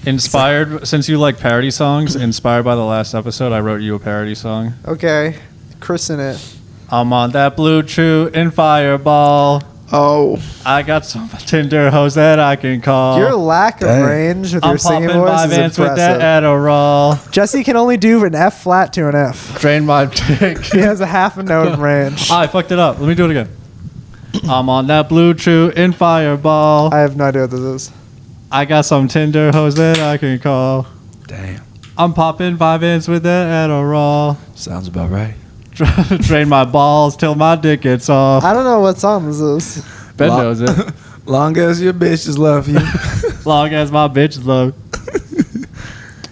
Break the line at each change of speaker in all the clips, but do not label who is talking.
Inspired, since you like parody songs, inspired by the last episode, I wrote you a parody song.
Okay. Christen it.
I'm on that blue chew in Fireball.
Oh.
I got some Tinder hoes that I can call.
Your lack of range with your singing voice is impressive.
With that Adderall.
Jesse can only do an F flat to an F.
Drain my dick.
He has a half a note of range.
I fucked it up. Let me do it again. I'm on that blue chew in Fireball.
I have no idea what this is.
I got some Tinder hoes that I can call.
Damn.
I'm popping 5 ends with that Adderall.
Sounds about right.
Drain my balls till my dick gets off.
I don't know what song this is.
Ben knows it.
Long as your bitches love you.
Long as my bitches love.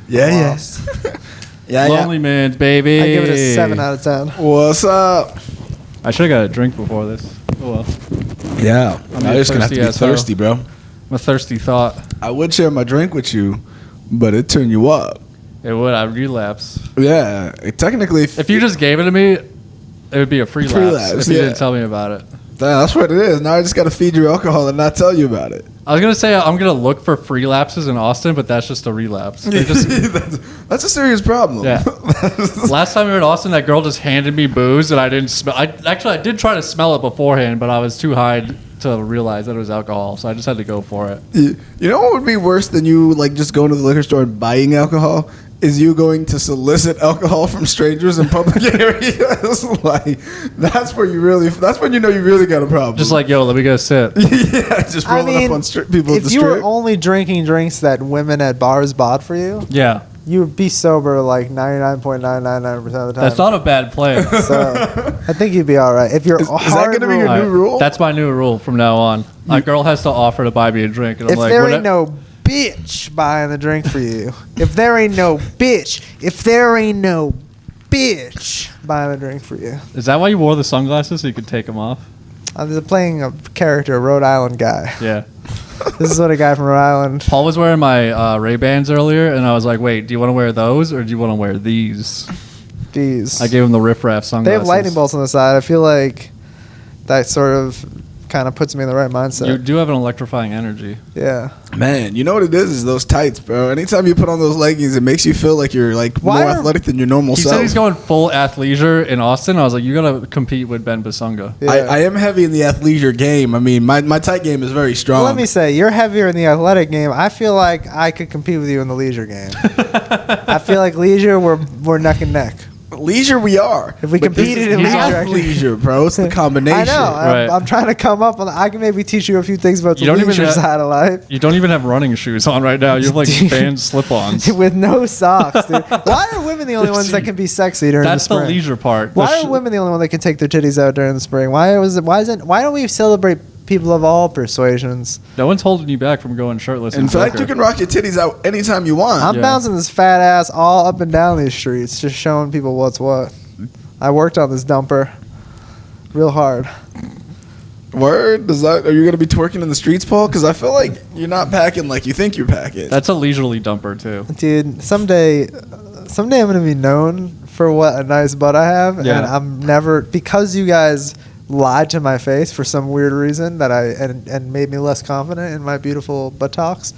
Yeah, yeah.
LonelyMans, baby.
I give it a 7 out of 10.
What's up?
I should have got a drink before this. Oh well.
Yeah.
I'm
Now you're just going to have to be thirsty, bro.
I'm a thirsty thought.
I would share my drink with you, but it'd turn you up.
It would. I'd relapse.
Yeah. Technically.
If you just gave it to me, it would be a free lapse if you didn't tell me about it.
That's what it is. Now I just got to feed you alcohol and not tell you about it.
I was going to say I'm going to look for free lapses in Austin, but that's just a relapse.
That's a serious problem.
Yeah. Last time we were in Austin, that girl just handed me booze and I didn't smell. I did try to smell it beforehand, but I was too high to realize that it was alcohol, so I just had to go for it.
You know what would be worse than you like just going to the liquor store and buying alcohol? Is you going to solicit alcohol from strangers in public areas? Like that's when you know you really got a problem.
Just like, yo, let me go sit.
Yeah, just rolling up on people at the
strip. If you were
strip.
only drinking drinks that women at bars bought for you,
Yeah.
you would be sober like 99.999% of the time.
That's not a bad plan.
So I think you'd be all right. If you're
Is that going to be your new rule?
That's my new rule from now on. A girl has to offer to buy me a drink, and I'm
If
like,
there ain't no bitch buying the drink for you, if there ain't no bitch buying the drink for you.
Is that why you wore the sunglasses so you could take them off?
I'm playing a character, a Rhode Island guy.
Yeah.
This is what a guy from Rhode Island.
Paul was wearing my Ray-Bans earlier, and I was like, wait, do you want to wear those, or do you want to wear these?
These.
I gave him the riff-raff sunglasses.
They have lightning bolts on the side. I feel like that sort of kind of puts me in the right mindset.
You do have an electrifying energy.
Yeah.
Man, you know what it is those tights, bro. Anytime you put on those leggings, it makes you feel like you're like more athletic than your normal self.
He said he's going full athleisure in Austin. I was like, you got to compete with Ben Basunga.
Yeah.
I am heavy in the athleisure game. I mean, my tight game is very strong.
Well, let me say, you're heavier in the athletic game. I feel like I could compete with you in the leisure game. I feel like leisure, we're neck and neck.
Leisure we are.
If we competed in
leisure, bro, it's the combination.
I know. I'm trying to come up. I can maybe teach you a few things about the leisure side of life.
You don't even have running shoes on right now. You have like Vans slip-ons.
With no socks, dude. Why are women the only ones that can be sexy during the spring?
That's the leisure part.
Why are women the only one that can take their titties out during the spring? Why don't we celebrate people of all persuasions?
No one's holding you back from going shirtless.
In fact, you can rock your titties out anytime you want.
I'm bouncing this fat ass all up and down these streets, just showing people what's what. I worked on this dumper real hard.
Word? Are you gonna be twerking in the streets, Paul? Because I feel like you're not packing like you think you're packing.
That's a leisurely dumper too,
dude. Someday I'm gonna be known for what a nice butt I have, and I'm never, because you guys lied to my face for some weird reason that and made me less confident in my beautiful buttocks.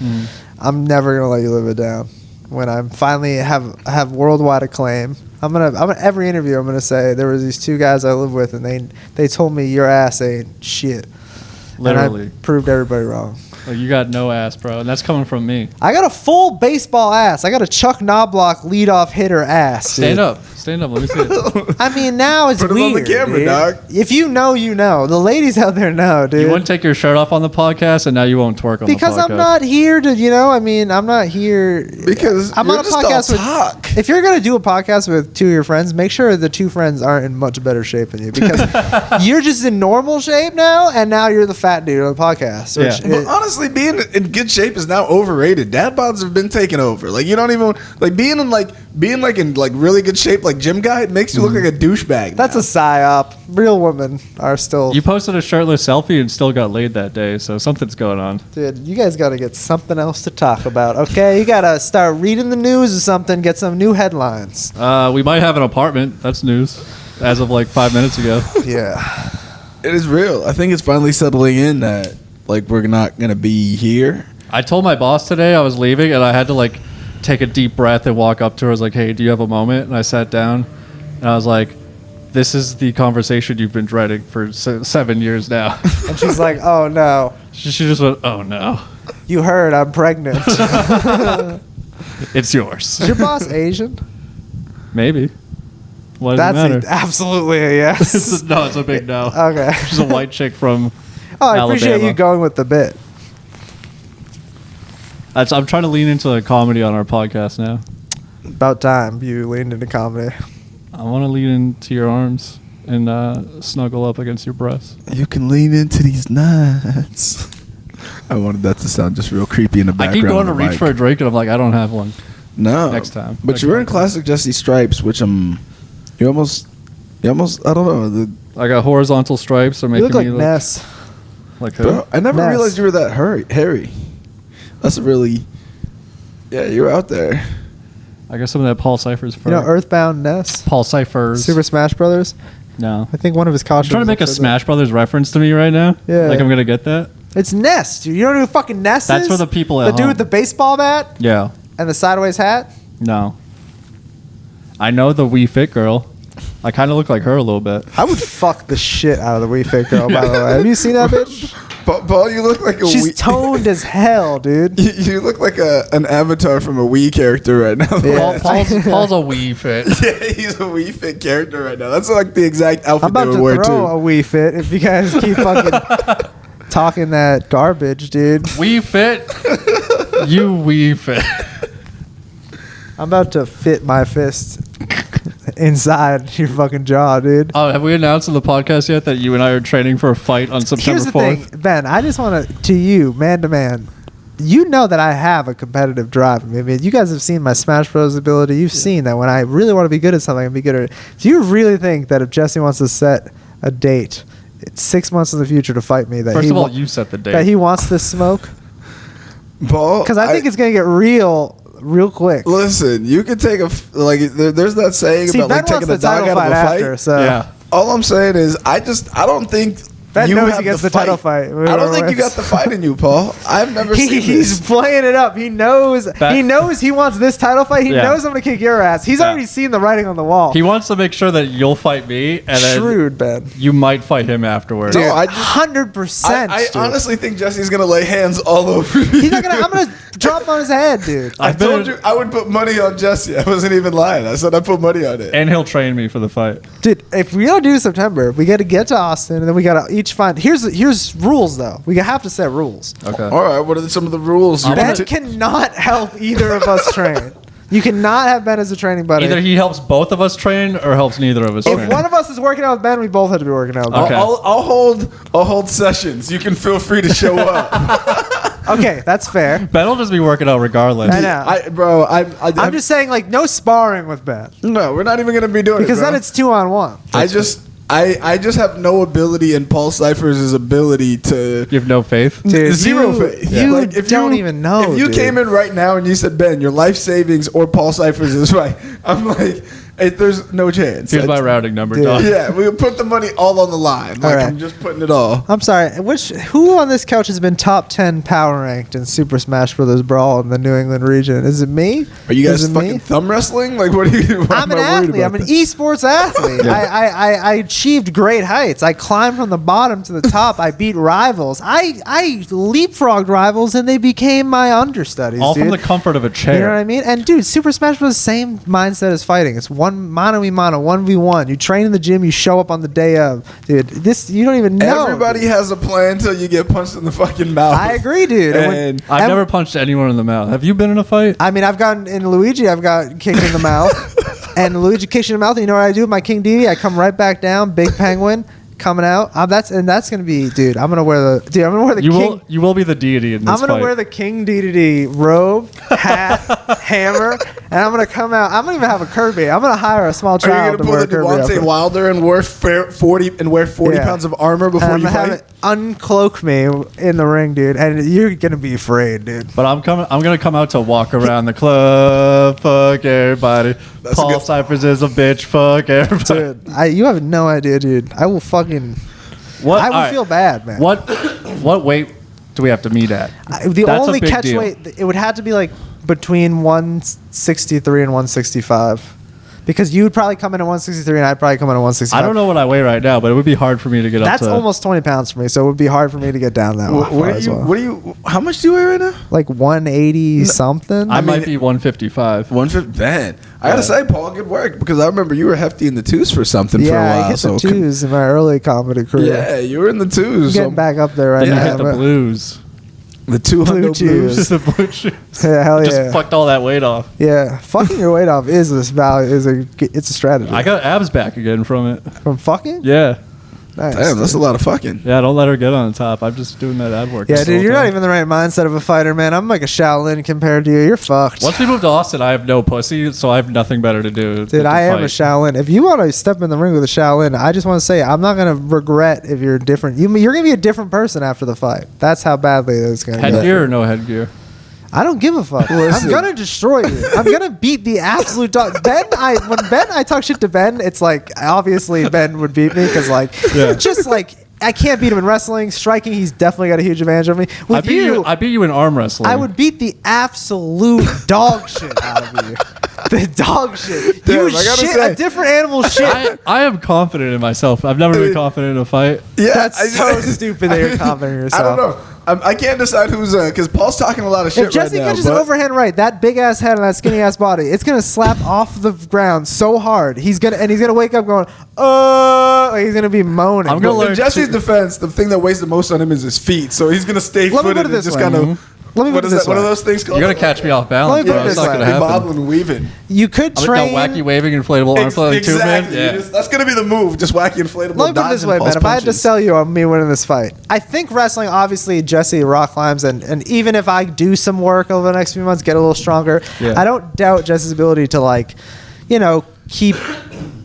I'm never gonna let you live it down. When I finally have worldwide acclaim, I'm gonna every interview I'm gonna say there was these two guys I live with and they told me your ass ain't shit.
Literally.
And I proved everybody wrong.
Like, you got no ass, bro, and that's coming from me.
I got a full baseball ass. I got a Chuck Knobloch leadoff hitter ass.
Stand up. Let me see it.
I mean, now it's
Put
weird.
Put it on the camera,
dude.
dog.
If you know, you know. The ladies out there know, dude.
You wouldn't take your shirt off on the podcast, and now you won't twerk on
because
the podcast.
I'm not here to, I'm not here.
Because
I'm on a podcast with. If you're gonna do a podcast with two of your friends, make sure the two friends aren't in much better shape than you, because you're just in normal shape now, and now you're the fat dude on the podcast.
But honestly, being in good shape is now overrated. Dad bods have been taken over. Like, you don't even like being in really good shape, like gym guy. It makes you look like a douchebag.
That's a psyop. Real women are still.
You posted a shirtless selfie and still got laid that day, so something's going on.
Dude, you guys got to get something else to talk about, okay? You got to start reading the news or something, get some new headlines.
We might have an apartment. That's news. As of like 5 minutes ago.
Yeah.
It is real. I think it's finally settling in that like we're not going to be here.
I told my boss today I was leaving, and I had to like take a deep breath and walk up to her. I was like, "Hey, do you have a moment?" And I sat down, and I was like, "This is the conversation you've been dreading for 7 years now."
And she's like, "Oh no."
She just went, "Oh no,
You heard I'm pregnant.
it's yours."
Is your boss Asian?
Maybe. Why does it matter?
Absolutely a yes.
No, it's a big no.
Okay.
She's a white chick from
Oh, I appreciate
Alabama.
you going with the bit.
I'm trying to lean into the comedy on our podcast now.
About time you leaned into comedy.
I want to lean into your arms and snuggle up against your breast.
You can lean into these nuts. I wanted that to sound just real creepy in the
I
background.
keep going to
of the
reach
mic.
for a drink, and I'm like, I don't have one.
No.
Next time.
But
Next
you're wearing
time.
classic Jesse stripes, which you almost, I don't know.
I got horizontal stripes, or
You
making
look like
me
Ness.
like who?
Bro, I never
Ness.
realized you were that hairy. That's really, yeah, you're out there.
I got some of that Paul Cypher's fur.
You know Earthbound Ness?
Paul Cypher's.
Super Smash Brothers?
No.
I think one of his
You're
costumes.
trying to make a
looks like
Smash Brothers reference to me right now?
Yeah.
Like I'm going to get that?
that. It's Ness, dude. You don't know who fucking Ness
That's
is?
for the people at
The dude
home.
with the baseball bat
Yeah.
and the sideways hat?
No. I know the Wii Fit girl. I kind of look like her a little bit.
I would fuck the shit out of the Wii Fit girl, by the way. Have you seen that bitch?
Paul, you look like a
She's
Wii.
toned as hell, dude.
You look like an avatar from a Wii character right now.
Yeah.
Paul's a Wii Fit.
Yeah, he's a Wii Fit character right now. That's like the exact outfit
I'm about
they
to
would wear
throw
too.
a Wii Fit if you guys keep fucking talking that garbage, dude.
Wii Fit? You Wii Fit.
I'm about to fit my fist inside your fucking jaw, dude.
Oh, have we announced on the podcast yet that you and I are training for a fight on September
Here's the
4th?
thing, Ben. I just want to you, man to man. You know that I have a competitive drive. I mean, you guys have seen my Smash Bros. Ability. You've seen that when I really want to be good at something, I can be good at it. Do you really think that if Jesse wants to set a date, it's 6 months in the future to fight me, that
First
he
of all,
wa-
you set the date.
that he wants this smoke?
Paul,
Because I think it's gonna get real quick.
Listen, you could take there's that saying
See,
about
Ben
like taking
wants
a
the
dog
title
out of
fight
a fight.
after, so
yeah.
All I'm saying is, I don't think
Ben
you
knows
have
he gets
the
the title fight.
I don't think you got the fight in you, Paul. I've never seen
He's
this.
playing it up. He knows. He knows he wants this title fight. He
Yeah.
knows I'm gonna kick your ass. He's
Yeah.
already seen the writing on the wall.
He wants to make sure that you'll fight me, and then
Shrewd, Ben.
you might fight him afterwards.
No, I just-
100%.
I honestly think Jesse's gonna lay hands all over you.
He's not gonna. I'm gonna drop on his head, dude.
I
I've been-
told you I would put money on Jesse. I wasn't even lying. I said I put money on it.
And he'll train me for the fight.
Dude, if we gotta do September, we gotta get to Austin, and then we gotta each find. Here's rules though. We have to set rules.
Okay.
All right, what are some of the rules? You
Ben
want to-
cannot help either of us train. You cannot have Ben as a training buddy.
Either he helps both of us train or helps neither of us
if
train.
one of us is working out with Ben, we both have to be working out with Ben.
Okay.
I'll hold sessions. You can feel free to show up.
Okay, that's fair.
Ben will just be working out regardless.
I know. I'm just saying, like, no sparring with Ben.
no. We're not even gonna be doing
Because
it, bro.
then it's 2-on-1.
I just have no ability in Paul Cyphers' ability to
You have no faith?
Dude,
zero
you-
faith.
you don't even know,
If you
dude.
came in right now and you said, Ben, your life savings or Paul Cyphers is right, I'm like, hey, there's no chance.
Here's my routing number,
Dude.
dog.
Yeah, we would put the money all on the line. Like,
All right.
I'm just putting it all.
I'm sorry. Who on this couch has been top 10 power ranked in Super Smash Bros. Brawl in the New England region? Is it me?
Are you
Is
guys
it
fucking
me?
thumb wrestling? Like, what are you? why
I'm
am
an
I worried
athlete.
about
I'm an
that?
esports athlete. I achieved great heights. I climbed from the bottom to the top. I beat rivals. I leapfrogged rivals, and they became my understudies.
All
dude.
from the comfort of a chair.
You know what I mean? And dude, Super Smash Bros. Same mindset as fighting. It's one mano a mano, 1v1. You train in the gym, you show up on the day of. Dude, this you don't even know.
Everybody
dude.
has a plan until you get punched in the fucking mouth.
I agree, dude.
And
I've
And-
never punched anyone in the mouth. Have you been in a fight?
I mean, I've gotten in Luigi, I've got kicked in the mouth. And Luigi kicks you in the mouth, and you know what I do with my King Dedede? I come right back down, big penguin coming out. That's gonna be, dude. I'm gonna wear the king.
You will be the deity in this
I'm gonna
fight.
wear the King Dedede robe, hat, hammer, and I'm gonna come out. I'm gonna even have a Kirby. I'm gonna hire a small
are you
child
gonna
to
pull
wear
the
a Kirby.
Devontae
outfit.
Wilder and wear 40
Yeah.
pounds of armor before
And
you
I'm gonna
fight?
have it uncloak me in the ring, dude, and you're gonna be afraid, dude.
But I'm gonna come out to walk around the club. Fuck everybody.
That's a
Paul
good-
Cyphers is a bitch. Fuck everybody.
Dude, you have no idea, dude. I will fucking.
What?
I will
all right.
feel bad, man.
What weight do we have to meet at?
The
That's a
only
big
catch
deal.
weight, it would have to be like between 163 and 165. Because you would probably come in at 163 and I'd probably come in at 165.
I don't know what I weigh right now, but it would be hard for me to get up to.
That's almost 20 pounds for me, so it would be hard for me to get down that far as well.
What do you? How much do you weigh right now?
Like 180 something.
I might be 155.
150. Man, I gotta say, Paul, good work, because I remember you were hefty in the twos for something for a while.
I hit the twos in my early comedy career.
Yeah, you were in the
I'm
twos.
getting back up there right
Then you
now.
hit the blues.
The 200
Blue
blues.
chews.
The blue shoes.
Yeah, hell
Just
yeah.
fucked all that weight off.
Yeah, fucking your weight off is this value. It's a strategy.
I got abs back again from it.
From fucking.
Yeah.
Nice.
Damn, that's a lot of fucking.
Yeah, don't let her get on the top. I'm just doing that ad work.
Yeah,
this
dude,
whole
you're not
time.
even the right mindset of a fighter, man. I'm like a Shaolin compared to you. You're fucked.
Once we moved to Austin, I have no pussy, so I have nothing better to do.
Dude, I am a Shaolin. If you want to step in the ring with a Shaolin, I just want to say I'm not gonna regret if you're different. You're gonna be a different person after the fight. That's how badly it's gonna go.
Headgear or no headgear?
I don't give a fuck. I'm gonna destroy you. I'm gonna beat the absolute dog. When I talk shit to Ben, it's like obviously Ben would beat me because just like I can't beat him in wrestling. Striking, he's definitely got a huge advantage over me. With
I beat you in arm wrestling.
I would beat the absolute dog shit out of you. The dog shit.
Damn,
You
I gotta
shit
say-
a different animal shit.
I am confident in myself. I've never been confident in a fight.
Yeah,
That's so stupid that you're confident in yourself.
I don't know. I can't decide who's because Paul's talking a lot of shit
If Jesse
right now.
catches an overhand right, that big ass head and that skinny ass body, it's gonna slap off the ground so hard. He's gonna wake up going, like he's gonna be moaning.
I'm gonna
in
learn
Jesse's defense, the thing that weighs the most on him is his feet. So he's gonna stay
Let me
footed
put it
and
this
just
way.
kind of.
Let me
What
put
is
it this
that? What are
way.
those things called?
You're gonna catch me off balance,
Let me
bro.
put it
It's
this
not
way.
gonna happen.
Bobbling, weaving.
You could
I'm
train.
like that wacky waving inflatable arm flailing tube, man.
Exactly.
Yeah.
That's gonna be the move. Just wacky inflatable.
Let me put it this
dodging
way,
Paul's
man. If I had to
punches.
sell you on me winning this fight, I think wrestling, obviously, Jesse rock climbs, and even if I do some work over the next few months, get a little stronger,
Yeah.
I don't doubt Jesse's ability to, keep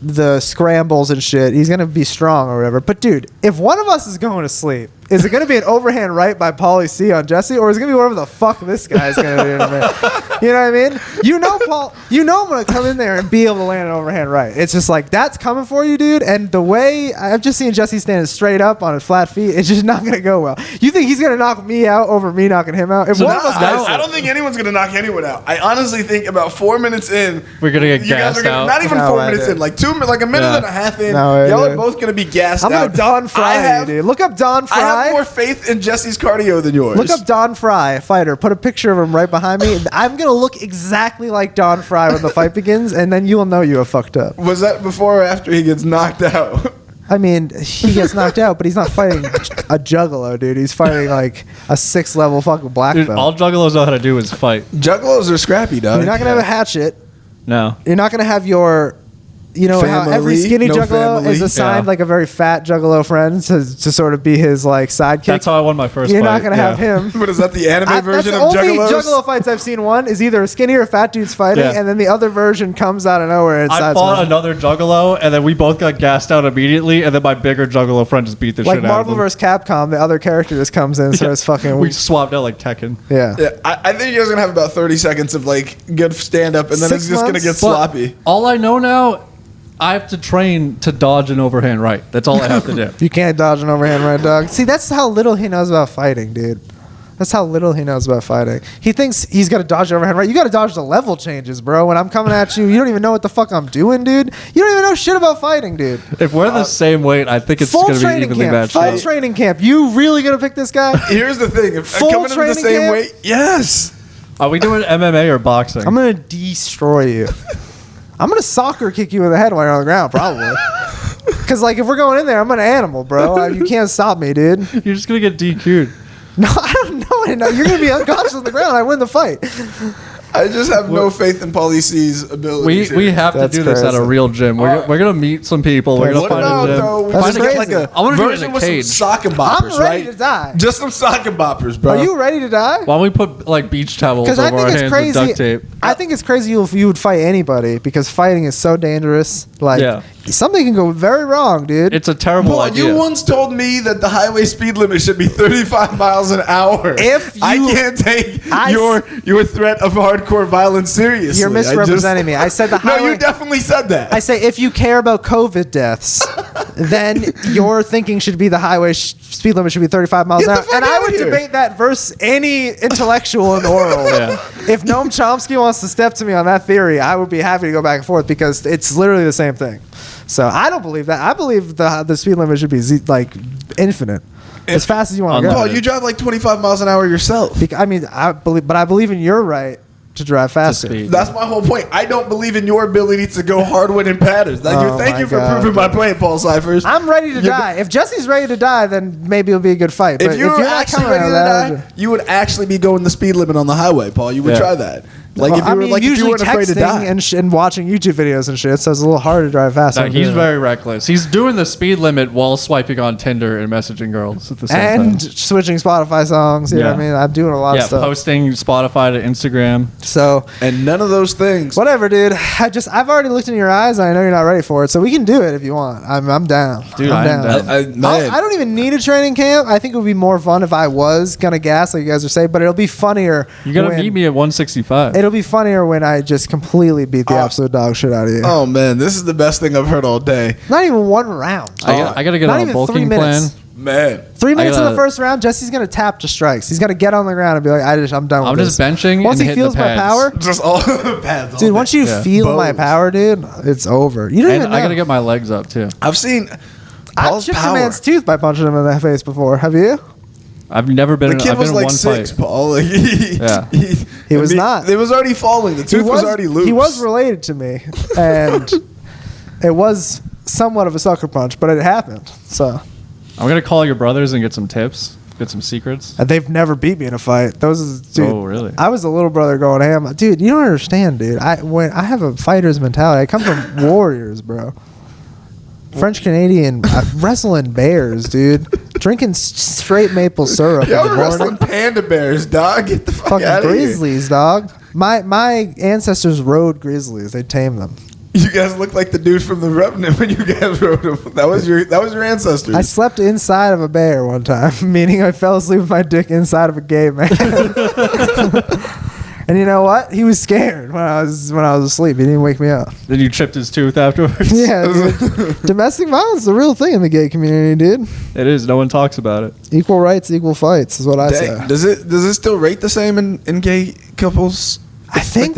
the scrambles and shit. He's going to be strong or whatever. But, dude, if one of us is going to sleep, is it going to be an overhand right by Paulie C on Jesse, or is it going to be whatever the fuck this guy's going to do in a minute? You know what I mean? You know, Paul, I'm going to come in there and be able to land an overhand right. It's just like, that's coming for you, dude. And the way I've just seen Jesse standing straight up on his flat feet, it's just not going to go well. You think he's going to knock me out over me knocking him out? If
So
one of us does
I don't think anyone's gonna knock anyone out. I honestly think about 4 minutes in,
We're gonna get
you guys are
gassed out.
not even
No
4
way,
minutes
dude.
in, like a minute
Yeah.
and a half in.
No way,
y'all
dude.
are both gonna be gassed
I'm
out.
going to Don Fry you, dude. Look up Don
I
Fry.
have more faith in Jesse's cardio than yours.
Look up Don Fry, a fighter. Put a picture of him right behind me. I'm going to look exactly like Don Fry when the fight begins, and then you'll know you have fucked up.
Was that before or after he gets knocked out?
I mean, he gets knocked out, but he's not fighting a juggalo, dude. He's fighting like a 6-level fucking black
Dude,
belt.
all juggalos know how to do is fight.
Juggalos are scrappy, dog.
You're not going to have a hatchet.
No.
You're not going to have your... You know how every
Family,
skinny
no
juggalo
family.
is assigned
Yeah.
like a very fat juggalo friend to sort of be his like sidekick.
That's how I won my first
You're
fight.
not going to have him.
What is that? The anime
That's
version
the
of
only
Juggalos?
juggalo fights I've seen. One is either a skinny or a fat dude's fighting,
Yeah.
and then the other version comes out of nowhere and
I
sides
fought
him.
another juggalo, and then we both got gassed out immediately, and then my bigger juggalo friend just beat the
Like
shit out
Marvel
of him.
vs. Capcom, the other character just comes in and starts fucking.
We swapped out like Tekken.
Yeah.
Yeah, I think you guys are gonna have about 30 seconds of like good stand up, and then
6
it's just gonna
months?
get sloppy.
All I know now, I have to train to dodge an overhand right. That's all I have to do.
You can't dodge an overhand right, dog. See, that's how little he knows about fighting, dude. That's how little he knows about fighting. He thinks he's got to dodge the overhand right. You got to dodge the level changes, bro. When I'm coming at you, you don't even know what the fuck I'm doing, dude. You don't even know shit about fighting, dude.
If we're the same weight, I think it's
Full
going to be
training
evenly
camp.
matched
Full
up.
training camp. You really gonna pick this guy?
Here's the thing: if
Full
coming in the
training
same
camp?
weight, yes.
Are we doing MMA or boxing?
I'm gonna destroy you. I'm gonna soccer kick you in the head while you're on the ground, probably. Cause like if we're going in there, I'm an animal, bro. You can't stop me, dude.
You're just going to get DQ'd.
No, I don't know. No, you're gonna be unconscious on the ground. I win the fight.
I just have no faith in Paulie C's abilities.
We have
That's
to do this at a
crazy.
real gym. We're going to meet some people. We're going
What
to find
about
a gym.
though?
That's
Find
crazy.
like a
I wanna do it in
version
a
with
cage.
some sock and boppers,
I'm ready
right?
to die.
Just some sock and boppers, bro.
Are you ready to die?
Why don't we put like beach towels
Because
over
I think
our
it's
hands with duct
crazy.
tape?
I think it's crazy if you would fight anybody because fighting is so dangerous. Like
Yeah.
Something can go very wrong, dude.
It's a terrible
Paul,
idea.
you once told me that the highway speed limit should be 35 miles an hour. I can't take your threat of hardcore violence seriously.
You're misrepresenting me. I said the highway.
No, you definitely said that.
I say if you care about COVID deaths, then your thinking should be the highway speed limit should be 35 miles an hour. And I would debate that versus any intellectual in the world. If Noam Chomsky wants to step to me on that theory, I would be happy to go back and forth because it's literally the same thing. So I don't believe that. I believe the speed limit should be like infinite, as fast as you want to go.
Paul, you drive like 25 miles an hour yourself.
I mean, I believe in your right to drive faster.
That's my whole point. I don't believe in your ability to go hard winning patterns. Thank you for proving my point, Paul Cyphers.
I'm ready to die. If Jesse's ready to die, then maybe it'll be a good fight.
If you're actually ready to die, you would actually be going the speed limit on the highway, Paul. You would try that. Like if you weren't afraid to die
and watching YouTube videos and shit, so it's a little harder to drive fast.
No, he's very reckless. He's doing the speed limit while swiping on Tinder and messaging girls at the same time. And
switching Spotify songs. You know what I mean? I'm doing a lot of stuff.
Posting Spotify to Instagram.
So
and none of those things.
Whatever, dude. I've already looked in your eyes. And I know you're not ready for it, so we can do it if you want. I'm down.
Dude, I'm down.
I don't even need a training camp. I think it would be more fun if I was gonna gas, like you guys are saying. But it'll be funnier.
You gotta meet me at 165.
It'll be funnier when I just completely beat the absolute dog shit out of you.
Oh man, this is the best thing I've heard all day.
Not even one round.
I gotta get on a bulking plan.
Man,
3 minutes in the first round, Jesse's gonna tap to strikes. He's gonna get on the ground and be like, I'm done with this.
I'm just benching
once
and
he feels my power,
just all the pads.
Dude, once you feel my power, dude, it's over. You don't even know.
I gotta get my legs up too.
I've
chipped a man's tooth by punching him in the face before. Have you?
I've never been.
The kid was like 6, Paul. Like,
he was not.
It was already falling. The tooth was already loose.
He was related to me, and it was somewhat of a sucker punch, but it happened. So
I'm gonna call your brothers and get some tips, get some secrets.
And they've never beat me in a fight. Dude,
oh really?
I was the little brother going ham. Dude, you don't understand, dude. I have a fighter's mentality. I come from warriors, bro. French Canadian wrestling bears, dude. Drinking straight maple syrup.
Yeah, we're wrestling panda bears, dog. Get the fuck out of here.
Grizzlies, dog. My ancestors rode grizzlies. They tamed them.
You guys look like the dude from The Revenant when you guys rode him. That was your ancestors.
I slept inside of a bear one time, meaning I fell asleep with my dick inside of a gay man. And you know what? He was scared when I was asleep. He didn't wake me up.
Then you chipped his tooth afterwards?
Yeah, dude. Domestic violence is a real thing in the gay community, dude.
It is. No one talks about it.
Equal rights, equal fights is what I say.
Does it still rate the same in gay couples?
I think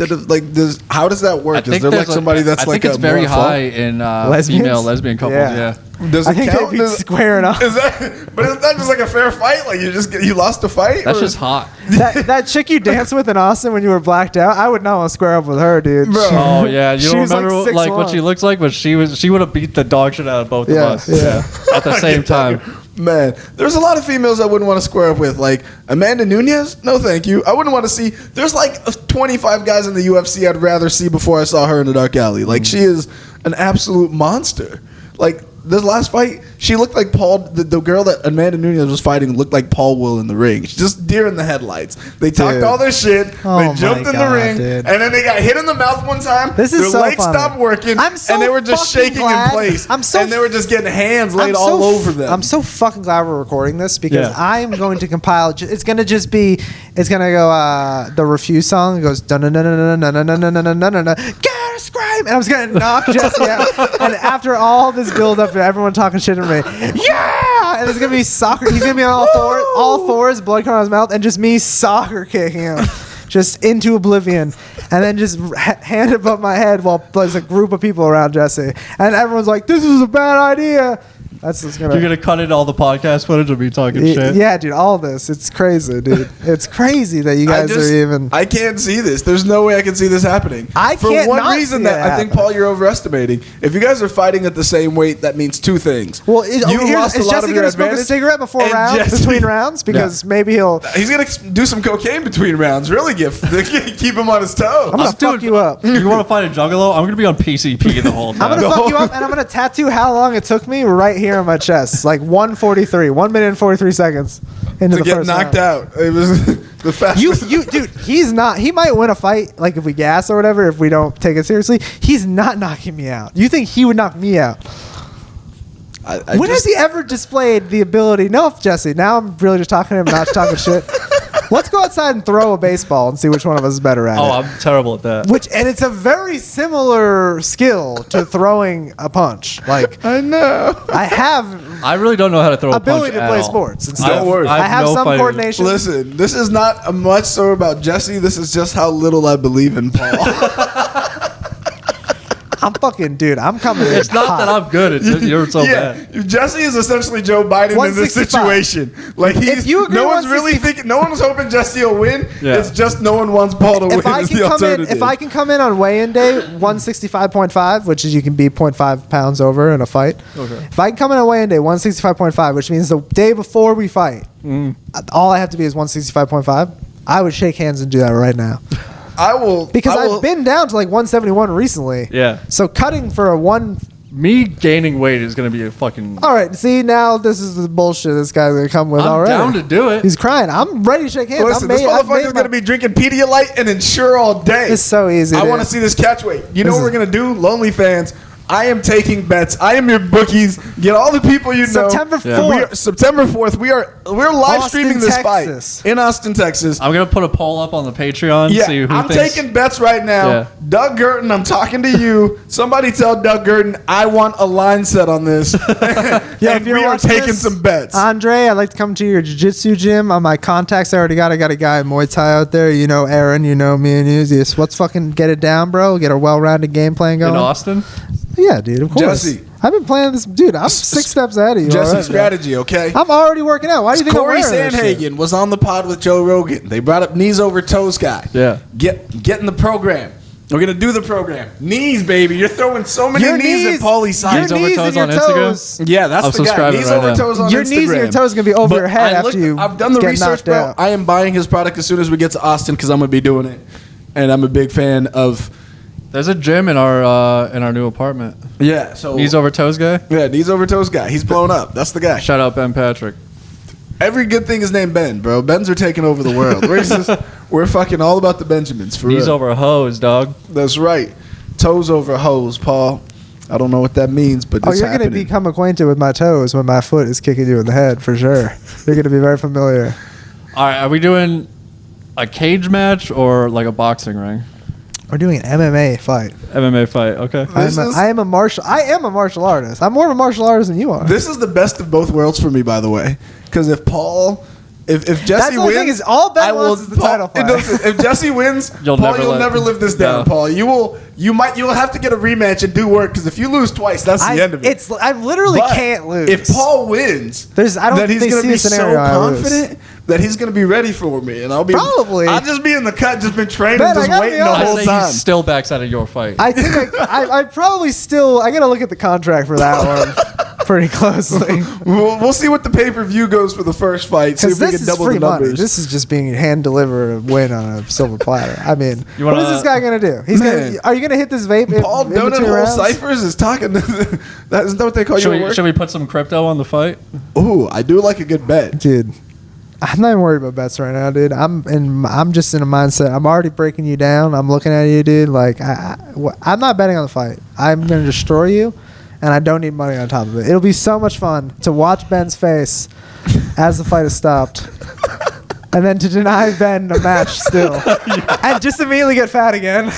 how does that work? Is there like somebody that's like
it's very high in female lesbian couples? Yeah.
Does it count?
They'd be squaring up.
But is that just like a fair fight? Like you lost a fight?
That's just hot.
That chick you danced with in Austin when you were blacked out, I would not want to square up with her, dude.
Bro.
Oh yeah, you don't remember
like
what she looks like, but she would have beat the dog shit out of both of us.
Yeah.
At the same time.
Man, there's a lot of females I wouldn't want to square up with. Like Amanda Nunes, no thank you. I wouldn't want to see. There's like 25 guys in the UFC I'd rather see before I saw her in the dark alley. Like she is an absolute monster. Like this last fight, she looked like Paul. The girl that Amanda Nunes was fighting looked like Paul Will in the ring. She's just deer in the headlights. They talked all their shit. They jumped in the ring, and then they got hit in the mouth one time.
This is
their
so
legs
funny.
stopped working, and they were just shaking in place. And they were just getting hands laid all over them.
I'm so fucking glad we're recording this because I'm going to compile. It's gonna go the Refuse song. It goes dun dun dun dun dun dun dun dun dun dun dun. Gotta scream, and I was gonna knock Jesse out. And after all this build up, everyone talking shit at me, and it's gonna be soccer. He's gonna be on all fours, blood coming out of his mouth, and just me soccer kicking him, just into oblivion, and then just hand above my head while there's a group of people around Jesse, and everyone's like, "This is a bad idea." That's just gonna.
You're gonna cut in all the podcast footage of me talking shit.
Yeah, dude, all this. It's crazy, dude. It's crazy that you guys are even.
I can't see this. There's no way I can see this happening.
For one
reason that I think, Paul, you're overestimating. If you guys are fighting at the same weight, that means two things.
Well, is Jesse gonna smoke a cigarette before between rounds? Because maybe he's
gonna do some cocaine between rounds. Really keep him on his toes.
I'm gonna fuck you up.
You want to fight a juggalo? I'm gonna be on PCP the whole time.
I'm gonna fuck you up, and I'm gonna tattoo how long it took me right here here on my chest. Like 1:43, 1 minute and 43 seconds into
To
the
get
first
knocked
round.
out. It was the fastest.
Dude, he's not. He might win a fight, like if we gas or whatever, if we don't take it seriously. He's not knocking me out. You think he would knock me out? When has he ever displayed the ability? No, Jesse. Now I'm really just talking to him, not talking shit. Let's go outside and throw a baseball and see which one of us is better at it.
Oh, I'm terrible at that.
And it's a very similar skill to throwing a punch. Like
I know.
I really don't know how to throw a punch
ability to
at
play
all.
sports. And
Don't
stuff.
worry.
I have
no
some
fighting.
coordination.
Listen, this is not a much so about Jesse. This is just how little I believe in Paul.
I'm fucking dude. I'm coming.
It's not that I'm good. It's just you're so bad.
Jesse is essentially Joe Biden in this
165.
situation. Like
If you agree
no one's
160
really thinking. No one's hoping Jesse will win.
Yeah.
It's just no one wants Paul to win.
If I
Is
can
the
come in,
alternative.
if I can come in on weigh-in day 165.5, which is you can be 0.5 pounds over in a fight.
Okay.
If I can come in on weigh-in day 165.5, which means the day before we fight, all I have to be is 165.5. I would shake hands and do that right now.
I will
Because I've been down to like 171 recently.
Yeah.
So cutting for a one.
Me gaining weight is gonna be a fucking.
All right. See, now this is the bullshit this guy's gonna come with
I'm
already.
down to do it.
He's crying. I'm ready to shake hands.
Listen,
I've
this
made
motherfucker's
my-
gonna be drinking Pedialyte and Ensure all day.
It's so easy.
I
dude.
want to see this catch weight. You know
This
what we're
is-
gonna do? Lonely fans. I am taking bets. I am your bookies. Get all the people you know.
September
Yeah.
4th.
September 4th. We're live
Austin,
streaming this
Texas.
fight in Austin, Texas.
I'm gonna put a poll up on the Patreon.
Yeah,
See who
I'm
thinks.
taking bets right now.
Yeah.
Doug Gurton, I'm talking to you. Somebody tell Doug Gurton I want a line set on this.
Yeah,
and we are taking some bets.
Andre, I'd like to come to your jiu-jitsu gym. On my contacts, I got a guy in Muay Thai out there. You know Aaron, you know me and you. Just let's fucking get it down, bro. Get a well-rounded game plan going.
In Austin.
Yeah, dude, of course.
Jesse.
I've been playing this. Dude, I'm 6 steps ahead of you.
Jesse
already.
strategy, okay?
I'm already working out. Why do you think
Corey
I'm wearing this shit?
Sandhagen was on the pod with Joe Rogan. They brought up knees over toes guy.
Yeah.
Get in the program. We're gonna do the program. Knees, baby. You're throwing so many
Your
knees at Paulie's
your
side.
Knees over
knees
toes
and your
on Instagram?
toes.
Yeah, that's
I'm
the guy.
subscribing
Knees
right
over
now.
toes on
Your
Instagram.
knees and your toes are gonna be over
But
your head after you.
I've done the
get
research,
knocked
bro.
out.
I am buying his product as soon as we get to Austin because I'm gonna be doing it, and I'm a big fan of.
There's a gym in our new apartment.
Yeah, so
Knees over toes guy.
Yeah, knees over toes guy. He's blown up. That's the guy.
Shout out Ben Patrick.
Every good thing is named Ben, bro. Bens are taking over the world. We're fucking all about the Benjamins for
Knees
real.
over hose, dog.
That's right. Toes over hose, Paul. I don't know what that means, but it's
You're going to
happening.
become acquainted with my toes when my foot is kicking you in the head, for sure. You're going to be very familiar.
All right, are we doing a cage match or like a boxing ring?
We're doing an MMA fight.
MMA fight. Okay.
I am a martial artist. I'm more of a martial artist than you are.
This is the best of both worlds for me, by the way. Because if Jesse
That's the only
wins,
thing is all Ben wants is the title fight.
If Jesse wins,
You'll
Paul,
never
you'll never live this down,
No.
Paul. You'll have to get a rematch and do work. Because if you lose twice, that's the end of it.
I literally
But
can't lose.
If Paul wins,
I don't
then
think
he's
they
gonna
see
be
a
so
scenario I lose.
confident that he's gonna be ready for me, and I'll be
Probably.
I'll just be in the cut, just been training,
Ben, I
just
gotta
waiting
be
the
honest.
I
whole
say
time.
he still backs out of your fight.
I think I probably still. I got to look at the contract for that one pretty closely.
We'll see what the pay-per-view goes for the first fight. See
Because
if we
this
can
is
double
free
the
money.
numbers.
This is just being hand delivered a win on a silver platter. I mean,
You
what
wanna-
is this guy gonna do? Are you gonna hit this vape?
Paul
in between
Donut Hole
rounds?
Cyphers is talking. Isn't that what they call you at work?
Should we put some crypto on the fight?
Ooh, I do like a good bet.
Dude. I'm not even worried about bets right now, dude. I'm just in a mindset. I'm already breaking you down. I'm looking at you, dude. Like I'm not betting on the fight. I'm gonna destroy you, and I don't need money on top of it. It'll be so much fun to watch Ben's face as the fight is stopped, and then to deny Ben a match still, and just immediately get fat again,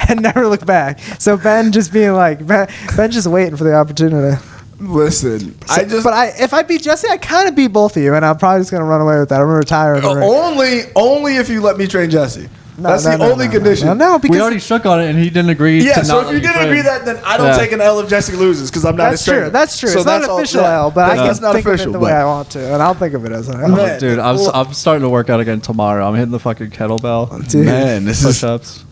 and never look back. So Ben just being like Ben just waiting for the opportunity.
Listen,
If I beat Jesse, I kind of beat both of you, and I'm probably just gonna run away with that. I'm gonna retire. In the ring.
only if you let me train Jesse. That's the only condition.
No, because
We already shook on it, and he didn't agree.
Yeah,
to
so
not
if you
let me
didn't
train.
agree that, then I don't take an L if Jesse loses because I'm not
that's
his trainer.
true. That's true.
So
It's not
that's
an
all-
official
yeah.
L, but I
That's
can
not
think
official,
of it the way
but-
I want to, and I'll think of it as an L.
Man.
Dude, I'm starting to work out again tomorrow. I'm hitting the fucking kettlebell.
Dude.
Man, this is
Push-ups.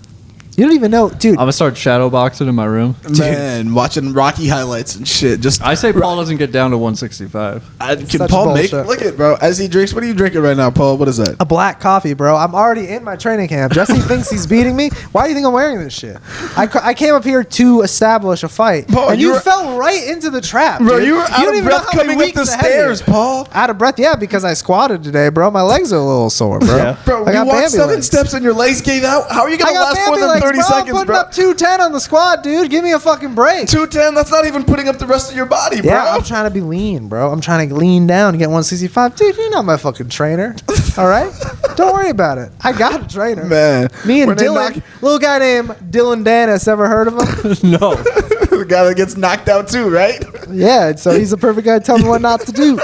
You don't even know, dude.
I'm gonna start shadow boxing in my room.
Man, watching Rocky highlights and shit. Just
I say Paul doesn't get down to 165.
can
Such
Paul make?
bullshit.
Look at bro. As he drinks, what are you drinking right now, Paul? What is that?
A black coffee, bro. I'm already in my training camp. Jesse thinks he's beating me. Why do you think I'm wearing this shit? I came up here to establish a fight,
Paul,
and you fell right into the trap,
Bro,
dude.
you were
don't
out of
even
breath
know how many
coming up
weeks
the
ahead of you.
stairs, Paul.
Out of breath, yeah, because I squatted today, bro. My legs are a little sore, bro.
Yeah.
Bro,
I
you
got
walked
Bambi
7
legs.
steps and your legs gave out. How are you
I
gonna
got
last more
Bambi
than
legs,
30
bro. I'm
seconds,
putting
bro?
up 210 on the squat, dude. Give me a fucking break.
210. That's not even putting up the rest of your body, bro.
Yeah, I'm trying to be lean, bro. I'm trying to lean down and get 165. Dude, you're not my fucking trainer. All right? Don't worry about it. I got a trainer.
Man,
Me and
when they
Dylan, little guy named Dylan Dennis, ever heard of him?
No.
the guy that gets knocked out too, right?
Yeah, so he's the perfect guy to tell me what not to do.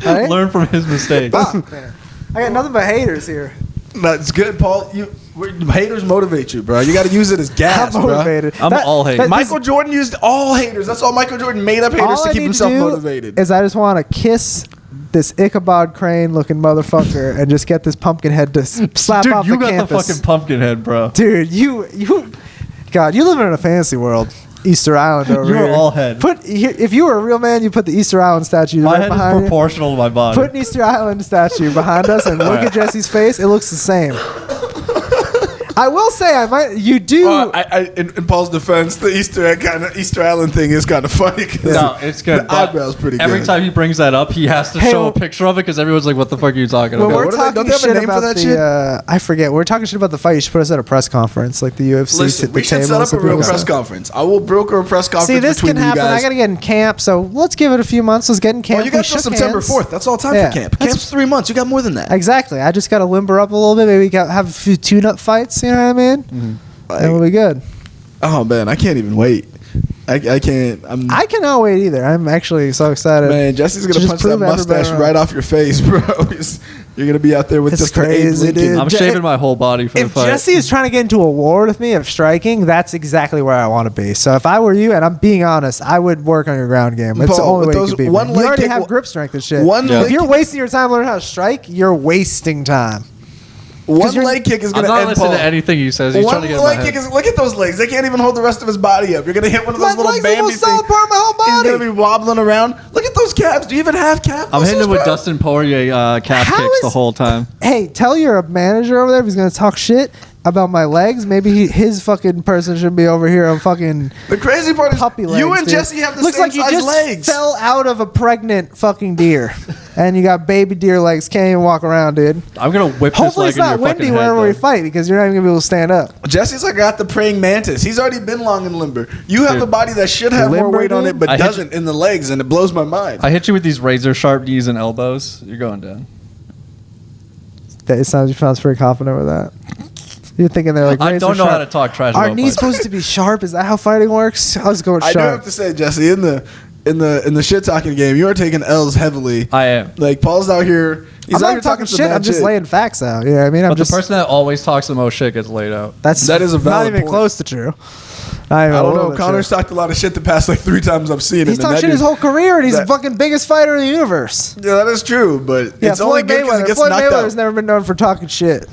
All right?
Learn from his mistakes.
Fuck, man. I got nothing but haters here.
That's good, Paul. Haters motivate you, bro. You got to use it as gas,
I'm motivated.
I'm all hate.
Michael Jordan used all haters. That's all Michael Jordan made up haters to keep himself motivated.
Is I just want to kiss this Ichabod Crane looking motherfucker and just get this pumpkin head to slap
Dude,
off
you
the
got
campus.
the fucking pumpkin head, bro.
Dude, God, you live in a fancy world. Easter Island over
You're
here.
all head.
If you were a real man, you put the Easter Island statue
My
right
head is
behind you.
proportional to my body.
Put an Easter Island statue behind us and look at Jesse's face. It looks the same. I will say, you do.
In Paul's defense, the Easter Island thing is kind of funny.
No, it's good.
The eyebrow's pretty good.
Every time he brings that up, he has to show a picture of it because everyone's like, "What the fuck are you talking
When
about?"
we're
What are they-
talking
don't they have a
shit
name for
about
that
the,
shit?
I forget. We're talking shit about the fight. You should put us at a press conference, like the UFC.
Listen,
the
we should set
tables
up a
and
real
people.
press conference. I will broker a press conference
See, this
between
can
you
happen.
guys.
I got to get in camp, so let's give it a few months. Let's get in camp.
Oh, you got
We
till
shook
September
hands.
4th. That's all time
Yeah.
for camp. Camp's 3 months. You got more than that.
Exactly. I just got to limber up a little bit. Maybe have a few tune-up fights. You know what I mean?
Mm-hmm.
And we'll be good.
Oh man, I can't even wait. I can't.
I cannot wait either. I'm actually so excited.
Man, Jesse's gonna
Just
punch that
prove everybody
mustache
wrong.
right off your face, bro. You're gonna be out there with
It's
just an
crazy,
Abe Lincoln.
dude.
I'm shaving my whole body for the
If
fight.
Jesse is trying to get into a war with me of striking, that's exactly where I want to be. So if I were you, and I'm being honest, I would work on your ground game. It's the
Paul,
only
with
way you
those
can beat
one
me. You
leg
already
kick
have
will-
grip strength and shit.
one
leg
If you're
kick-
wasting your time learning how to strike, you're wasting time.
One
you're-
leg kick is
I'm
gonna
not
end
listening
Paul.
to anything he says. He's
One
trying to get in my
leg
head.
kick is. Look at those legs. They can't even hold the rest of his body up. You're gonna hit one of those
My
little
legs are the
Bambi
most solid
things.
part of my whole
He's
body.
gonna be wobbling around. Look at those calves. Do you even have calf
I'm hitting
muscles,
him with
bro?
Dustin Poirier calf
How
kicks
is-
the whole time.
Hey, tell your manager over there if he's gonna talk shit about my legs. Maybe his fucking person should be over here on fucking
The crazy part is
puppy legs.
you and
dude.
Jesse have the
Looks
same
like you
size
just
legs.
fell out of a pregnant fucking deer, and you got baby deer legs. Can't even walk around, dude.
I'm gonna whip this
Hopefully
leg
it's
in your
not windy
fucking head.
wherever we
though.
fight because you're not even gonna be able to stand up.
Jesse's like got the praying mantis. He's already been long and limber. You have
Dude.
a body that should have more
Limber,
weight on
dude?
it, but
I hit
doesn't in the legs, and it blows my mind.
I hit you with these razor sharp knees and elbows. You're going down.
That sounds. You sounds pretty confident with that. You're thinking they're like.
I
razor
don't know how
sharp.
to talk trash
Are
about
knees
fighting.
supposed to be sharp? Is that how fighting works? I was going
I do have
sharp.
to say, Jesse, in the shit talking game, you are taking L's heavily.
I am.
Like Paul's out here. He's
I'm
out
not
here
talking
some
shit.
mad
I'm just
shit.
laying facts out. You know what I mean? I'm
But
just.
the person that always talks the most shit gets laid out.
That is a
not
valid
even
point.
close to true. Not even
I
a
don't
little
know.
bit
Connor's
true.
talked a lot of shit the past like 3 times I've seen him.
He's
and
talked
that
shit his
dude-
whole career, and he's the
that-
fucking biggest fighter in the universe.
Yeah, that is true, but
Yeah,
it's only
Floyd
good because he
Mayweather.
gets
Floyd
knocked
Mayweather's
out.
never been known for talking shit.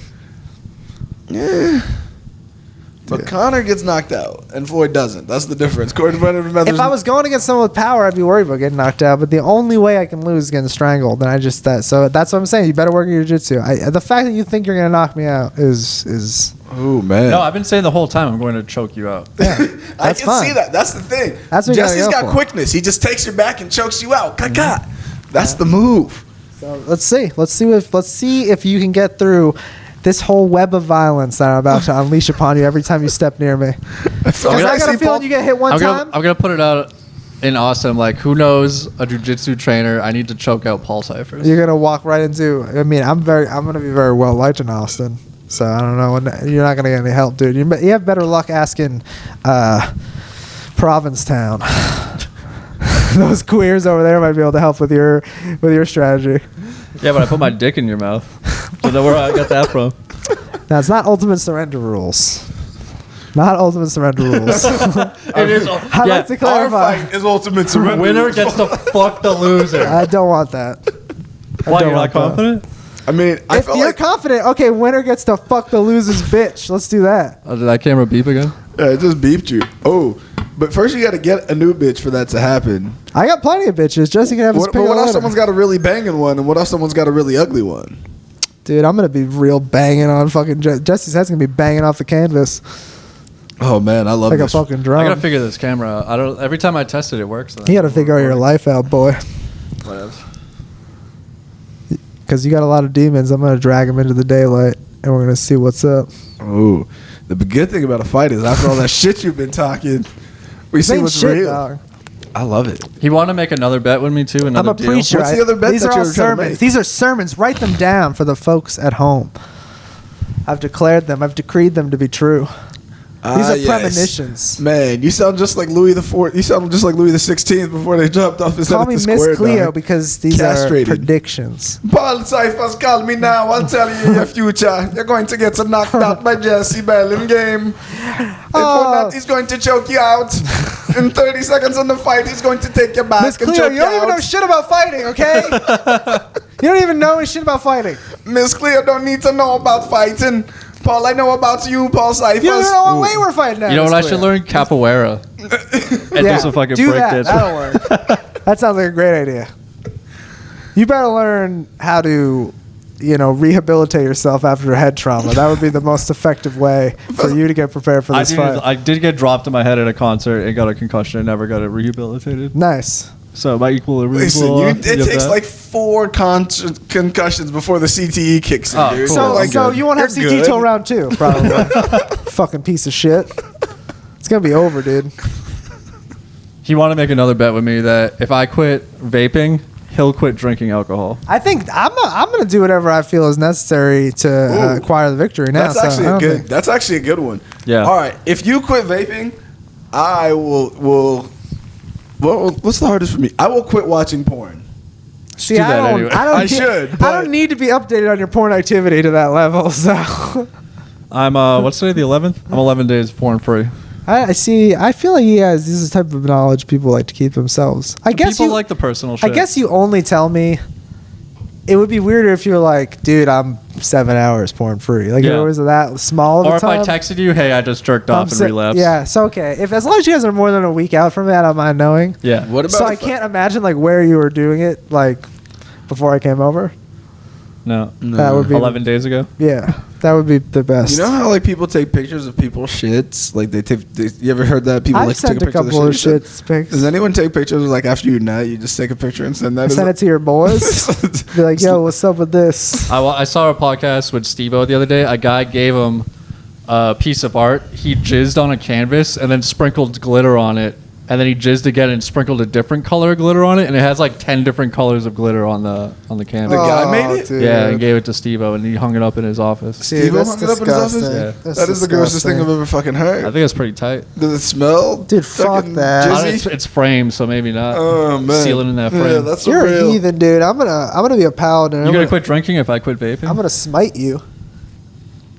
But Connor gets knocked out, and Floyd doesn't. That's the difference.
If I was going against someone with power, I'd be worried about getting knocked out. But the only way I can lose is getting strangled, and so that's what I'm saying. You better work your jiu-jitsu. The fact that you think you're gonna knock me out is
oh man,
No, I've been saying the whole time I'm going to choke you out.
yeah,
I
that's
can
fine.
see that. That's the thing.
That's what you gotta
Jesse's
go
got
for. Mm-hmm.
quickness. He just takes your back and chokes you out. Ka-ka. That's the move.
So let's see if you can get through this whole web of violence that I'm about to unleash upon you every time you step near me. Because I got a feeling you get hit one time.
I'm gonna put it out in Austin. Like, who knows a jiu-jitsu trainer? I need to choke out Paul Cyphers.
You're gonna walk right into. I mean, I'm gonna be very well liked in Austin, so I don't know. You're not gonna get any help, dude. You have better luck asking Provincetown. Those queers over there might be able to help with your strategy.
Yeah, but I put my dick in your mouth. Don't know where I got that from.
Now it's not ultimate surrender rules. Not ultimate surrender rules.
It is.
I'd like to
Our
clarify.
fight is ultimate surrender.
Winner gets to fuck the loser.
I don't want that.
Why,
don't
you're not
want that.
confident?
I mean, I
If
felt
you're
like
confident, okay, winner gets to fuck the loser's bitch. Let's do that.
Oh, did that camera beep again?
yeah, it just beeped you. Oh, but first you got to get a new bitch for that to happen.
I got plenty of bitches. Jesse can have his pick.
But what if
later.
someone's got a really banging one, and what if someone's got a really ugly one?
Dude, I'm gonna be real banging on fucking Jesse's head's gonna be banging off the canvas
Oh man, I love
like a
this.
fucking
I
drum.
gotta figure this camera out. I don't. Every time I test it, it works.
You gotta figure your life out, boy.
Whatever.
Because you got a lot of demons. I'm gonna drag them into the daylight, and we're gonna see what's up.
Oh, the good thing about a fight is after all that shit you've been talking, we see
Same
what's
shit,
real.
dog.
I love it.
He wanted to make another bet with me too. Another
I'm a
deal.
preacher.
What's the other bet
These
that
are all
you were trying to
sermons.
make?
These are sermons. Write them down for the folks at home. I've declared them. I've decreed them to be true. These are
Yes.
premonitions.
Man, you sound just like Louis the Fourth. You sound just like Louis the 16th before they dropped off his head
Call
at
me
the
Miss
square.
Cleo
dog.
because these
Castrated.
are predictions.
Paul Cyphers, call me now. I'll tell you your future. You're going to get knocked out by Jesse Bell in game. He's going to choke you out. In 30 seconds on the fight, he's going to take your back
Miss
and
Cleo,
choke
you don't even know
out.
shit about fighting, okay? You don't even know shit about fighting.
Miss Cleo don't need to know about fighting. Paul, I know about you, Paul Cyphers.
You don't even know what way we're fighting now.
You know what? I
Miss
should
Cleo.
learn capoeira and do some fucking
do
break
that.
dance.
That'll work. That sounds like a great idea. You better learn how to, rehabilitate yourself after head trauma. That would be the most effective way for you to get prepared for this fight.
I did get dropped in my head at a concert and got a concussion. I never got it rehabilitated.
Nice.
So my equilibrium.
Listen, it takes like 4 concussions before the CTE kicks in,
Oh,
dude.
cool.
So,
I'm
so
good.
you won't have
You're
CT
good.
till round 2, probably. Fucking piece of shit. It's gonna be over, dude.
He wanted to make another bet with me that if I quit vaping, he'll quit drinking alcohol.
I think I'm gonna do whatever I feel is necessary to acquire the victory now.
That's actually a good. That's actually a good one.
Yeah.
All right. If you quit vaping, I will. Well, what's the hardest for me? I will quit watching porn.
See,
do
I
that
don't.
anyway.
I don't.
I should,
I
but-
don't need to be updated on your porn activity to that level. So
I'm what's today? The 11th. I'm 11 days porn free.
I see. I feel like this is the type of knowledge people like to keep themselves. I guess
People
you
like the personal shit.
I guess you only tell me. It would be weirder if you're like, dude, I'm 7 hours porn free. Like,
Yeah.
it was that small of
Or
a
if
time.
I texted you, hey, I just jerked off and relapsed.
Yeah, so okay. If as long as you guys are more than a week out from it, I don't mind knowing.
Yeah.
What about?
So I
if
can't imagine like where you were doing it like before I came over.
No.
That would be
11 days ago.
Yeah, that would be the best.
You know how like people take pictures of people's shits? Like you ever heard that people
I've
like to take
sent
a
a
picture
couple of
of their
shits pics.
Does anyone take pictures like after you nut? You just take a picture and send that.
Send it to your boys. Be like, yo, what's up with this?
I saw a podcast with Steve-O the other day. A guy gave him a piece of art. He jizzed on a canvas and then sprinkled glitter on it. And then he jizzed again and sprinkled a different color of glitter on it. And it has like 10 different colors of glitter on the canvas.
guy made it?
Dude.
Yeah, and gave it to Steve-O, and he hung it up in his office.
Dude,
Steve-O
that's
hung it up in his office?
disgusting.
Yeah.
That's
That is the grossest thing I've
disgusting.
ever fucking
I
heard.
think it's pretty tight.
Does it smell?
Dude, fuck
fucking
that.
I don't know,
jizzy?
it's framed, so maybe not.
Oh man,
Seal it in that frame.
Yeah, that's
You're
real.
a heathen, dude. I'm gonna be a paladin.
You gonna quit drinking if I quit vaping?
I'm gonna smite you,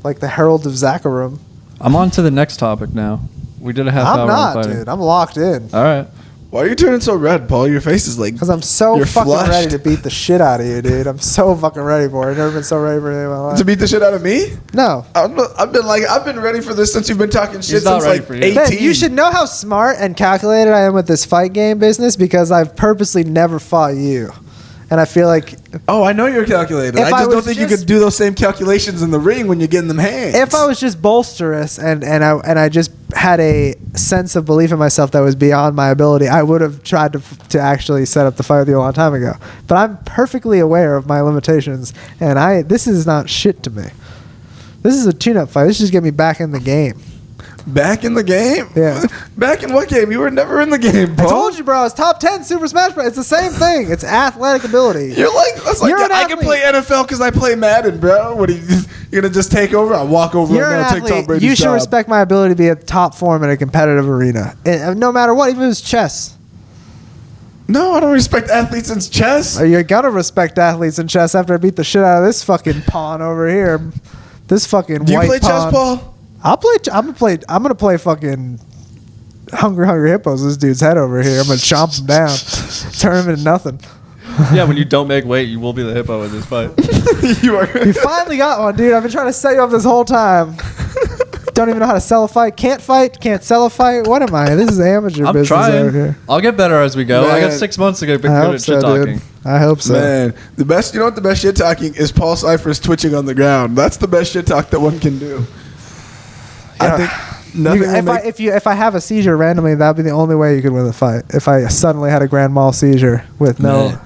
like the Herald of Zakharum.
I'm on to the next topic now. We did a half hour
I'm
on
not,
fighting.
dude. I'm locked in
All right.
Why are you turning so red, Paul? Your face is like.
because I'm so
You're
fucking
flushed.
ready to beat the shit out of you, dude. I'm so fucking ready for it. I've never been so ready for anything in my life.
To beat the shit out of me?
No.
I've been ready for this since you've been talking shit
He's not
since
ready
like
for you.
18.
Ben, you should know how smart and calculated I am with this fight game business because I've purposely never fought you. And I feel like
Oh, I know you're calculated.
If
I
I
just don't
was
think you
just-
could do those same calculations in the ring when you get in them hands.
if I was just bolsterous and I just had a sense of belief in myself that was beyond my ability, I would have tried to actually set up the fight with you a long time ago. But I'm perfectly aware of my limitations, and this is not shit to me. This is a tune-up fight. This just get me back in the game.
Back in the game?
Yeah.
Back in what game? You were never in the game, Paul.
I told you, bro. It's top 10 Super Smash Bros. It's the same thing. It's athletic ability.
You're like, that's like,
You're an
I can
athlete.
play NFL because I play Madden, bro. What are you're going to just take over? I'll walk over
You're
and
an
now take Tom
athlete.
Brady's
You should
job.
respect my ability to be at top form in a competitive arena, and no matter what, even if it's chess.
No, I don't respect athletes in chess.
You gotta respect athletes in chess after I beat the shit out of this fucking pawn over here. This fucking
Do you
white
play chess,
pawn.
Paul?
I'll play. I'm gonna play fucking Hungry Hippos. This dude's head over here. I'm gonna chomp him down, turn him into nothing.
Yeah, when you don't make weight, you will be the hippo in this fight.
You finally got one, dude. I've been trying to set you up this whole time. Don't even know how to sell a fight. Can't sell a fight. What am I? This is amateur business
trying.
over here.
I'll get better as we go.
Man.
I got 6 months to get good
I hope
at
so,
shit talking.
dude. I hope so.
Man, the best. You know what the best shit talking is? Paul Cypher's twitching on the ground. That's the best shit talk that one can do. I think nothing.
If I have a seizure randomly, that'd be the only way you could win the fight. If I suddenly had a grand mal seizure with no.
Man.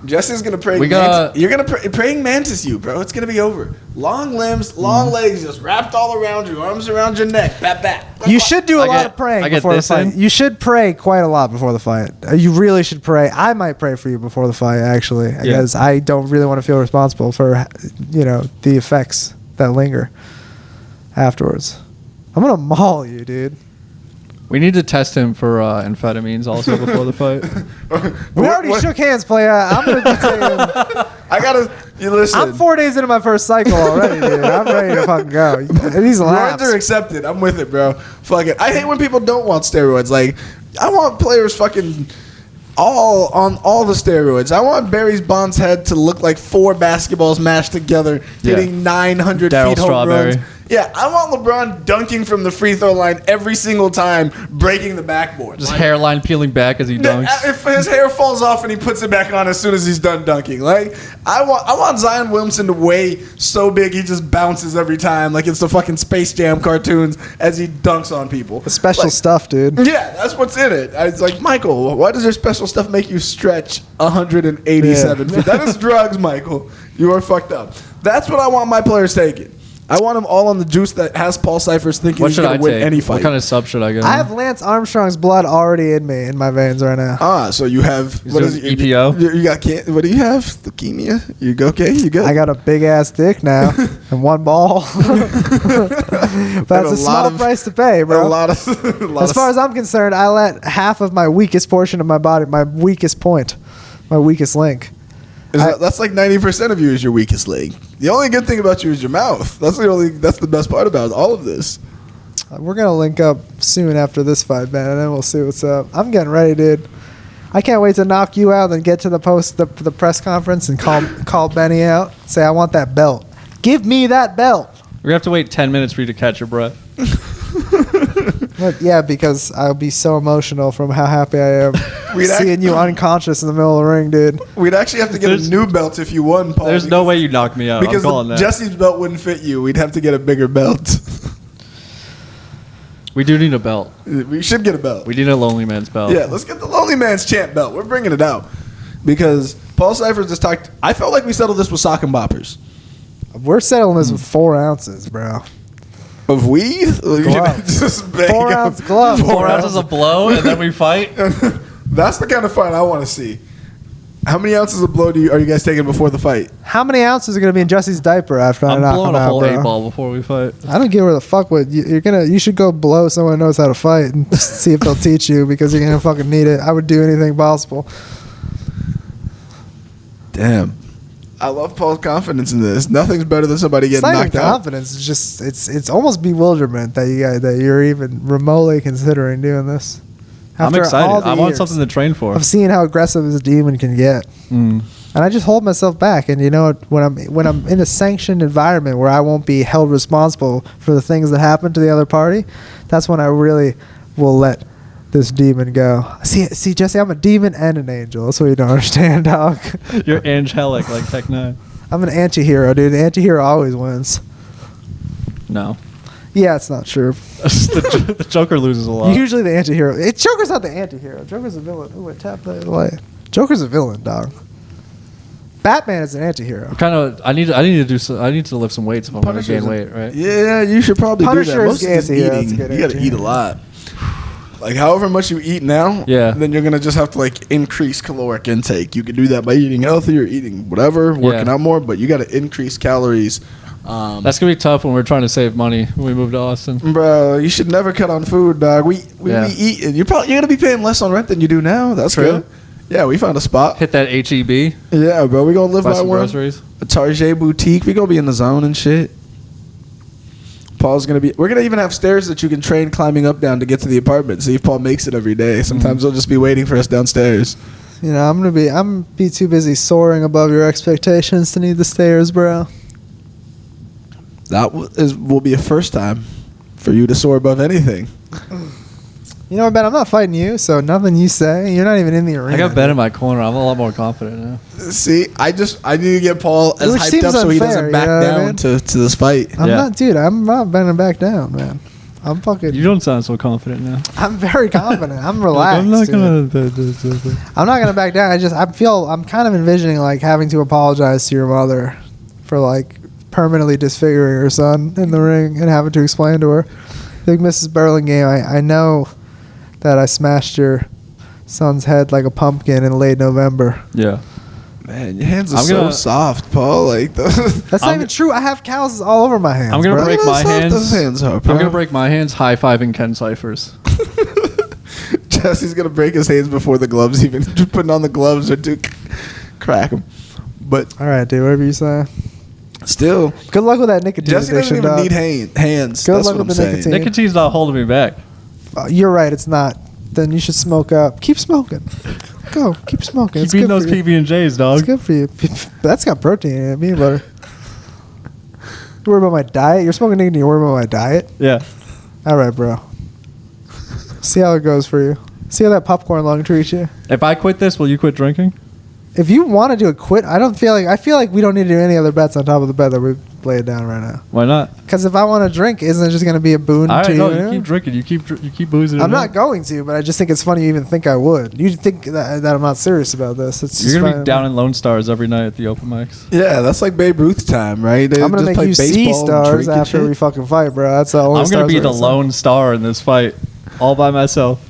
Jesse's gonna pray. You're gonna praying mantis you, bro. It's gonna be over. Long limbs, long legs, just wrapped all around you, arms around your neck. Bat.
You should do a lot of praying before the fight. You should pray quite a lot before the fight. You really should pray. I might pray for you before the fight, actually, because I don't really want to feel responsible for, the effects that linger afterwards. I'm gonna maul you, dude.
We need to test him for amphetamines also before the fight.
We already shook hands, player. I'm gonna tell
you listen.
I'm 4 days into my first cycle already, dude. I'm ready to fucking go. These laps.
Steroids are accepted. I'm with it, bro. Fuck it. I hate when people don't want steroids. Like, I want players fucking all the steroids. I want Barry Bonds' head to look like 4 basketballs mashed together, hitting 900 feet home runs. Yeah, I want LeBron dunking from the free throw line every single time, breaking the backboard.
Just hairline peeling back as he dunks.
If his hair falls off and he puts it back on as soon as he's done dunking. Like, I want Zion Williamson to weigh so big he just bounces every time, like it's the fucking Space Jam cartoons as he dunks on people.
The special stuff, dude.
Yeah, that's what's in it. It's like, Michael, why does your special stuff make you stretch 187 feet? That is drugs, Michael. You are fucked up. That's what I want my players taking. I want them all on the juice that has Paul Cyphers thinking he's going to win any fight.
What kind of sub should I get?
I have Lance Armstrong's blood already in me, in my veins right now.
So you have...
What is it? EPO?
You got... What do you have? Leukemia? You go okay? You good?
I got a big-ass dick now and one ball. But that's a small price to pay, bro. As far as I'm concerned, I let half of my weakest portion of my body, my weakest point, my weakest link...
That's like 90% of you is your weakest link. The only good thing about you is your mouth. That's the best part about all of this.
We're gonna link up soon after this fight, man, and then we'll see what's up. I'm getting ready, dude. I can't wait to knock you out and get to the press conference and call Benny out. Say I want that belt. Give me that belt.
We're gonna have to wait 10 minutes for you to catch your breath.
But yeah, because I'll be so emotional from how happy I am seeing you unconscious in the middle of the ring, dude.
We'd actually have to get a new belt if you won, Paul.
There's no way you knock me out.
Because
I'm calling that.
Jesse's belt wouldn't fit you. We'd have to get a bigger belt.
We do need a belt.
We should get a belt.
We need a LonelyMans belt.
Yeah, let's get the LonelyMans champ belt. We're bringing it out. Because Paul Cyphers just talked... I felt like we settled this with sock and boppers.
We're settling this with 4 ounces, bro.
Of weed?
Just 4 ounce gloves.
4 ounces of blow, and then we fight?
That's the kind of fight I want to see. How many ounces of blow are you guys taking before the fight?
How many ounces are going to be in Jesse's diaper after I knock him out, bro?
I'm blowing a whole 8-ball before we fight.
I don't give a fuck what you should go blow someone who knows how to fight and see if they'll teach you, because you're going to fucking need it. I would do anything possible.
Damn. I love Paul's confidence in this. Nothing's better than somebody getting knocked out.
Confidence. It's just it's almost bewilderment that you're even remotely considering doing this.
I'm excited. I want something to train for.
I've seen how aggressive this demon can get, and I just hold myself back. And you know, when I'm in a sanctioned environment where I won't be held responsible for the things that happen to the other party, that's when I really will let this demon go. See, Jesse, I'm a demon and an angel. That's what you don't understand, dog.
You're angelic like Tech 9.
I'm an anti-hero, dude. The anti-hero always wins.
No.
Yeah, it's not true.
The Joker loses a lot.
Usually the anti-hero. Joker's not the anti-hero. Joker's a villain. Ooh, I tapped that away. Joker's a villain, dog. Batman is an anti-hero.
I need to lift some weights if I'm going to gain weight, right?
Yeah, you should probably do that.
Punisher
Most of
is
eating, you got to eat a lot. Like, however much you eat now, then you're going to just have to, like, increase caloric intake. You can do that by eating healthier, eating whatever, working out more, but you got to increase calories.
That's going to be tough when we're trying to save money when we move to Austin.
Bro, you should never cut on food, dog. We eat. You're going to be paying less on rent than you do now. That's
true.
Good. Yeah, we found a spot.
Hit that HEB.
Yeah, bro. We're going to live by one.
Groceries.
A Target boutique. We're going to be in the zone and shit. Paul's going to be... We're going to even have stairs that you can train climbing up down to get to the apartment. See if Paul makes it every day. Sometimes he'll just be waiting for us downstairs.
You know, I'm gonna be too busy soaring above your expectations to need the stairs, bro.
That will be a first time for you to soar above anything.
You know what, Ben? I'm not fighting you, so nothing you say. You're not even in the arena.
I got Ben in my corner. I'm a lot more confident now.
See, I need to get Paul as
Which
hyped
seems
up so he
unfair,
doesn't back
you know what I
down
mean?
to this fight.
I'm not bending back down, man. I'm fucking.
You don't sound so confident now.
I'm very confident. I'm relaxed.
I'm not
dude.
gonna.
I'm not gonna back down. I'm kind of envisioning like having to apologize to your mother for like permanently disfiguring her son in the ring and having to explain to her, like, Mrs. Burlingame, I know that I smashed your son's head like a pumpkin in late November.
Yeah.
Man, your hands are so soft, Paul. Like
that's not even true. I have calluses all over my hands.
I'm gonna break my hands.
Those hands are,
I'm gonna break my hands high fiving Ken Cyphers.
Jesse's gonna break his hands before the gloves even. Just putting on the gloves or to crack him. But
all right, dude. Whatever you say.
Still,
good luck with that nicotine
Jesse
addiction,
doesn't even need hands.
Good
That's
luck
what
with
I'm
the
saying.
nicotine.
Nicotine's not holding me back.
You're right. It's not. Then you should smoke up. Keep smoking. Go. Keep smoking.
Keep eating those PB&Js, dog.
It's good for you. That's got protein in it. Peanut butter. You worry about my diet? You're smoking nicotine. You worry about my diet?
Yeah.
All right, bro. See how it goes for you. See how that popcorn lung treats you.
If I quit this, will you quit drinking?
If you want to do a quit, I feel like we don't need to do any other bets on top of the bet that we laid down right now.
Why not?
Because if I want to drink, isn't it just going to be a boon
All
to
right,
you?
no, you keep drinking. You keep boozing.
I'm not going to, but I just think it's funny you even think I would. You think that I'm not serious about this.
You're going to be down in Lone Stars every night at the open mics.
Yeah, that's like Babe Ruth time, right?
I'm going to make you see stars after we fucking fight, bro. That's the only
I'm going to be the lone star in this fight, all by myself.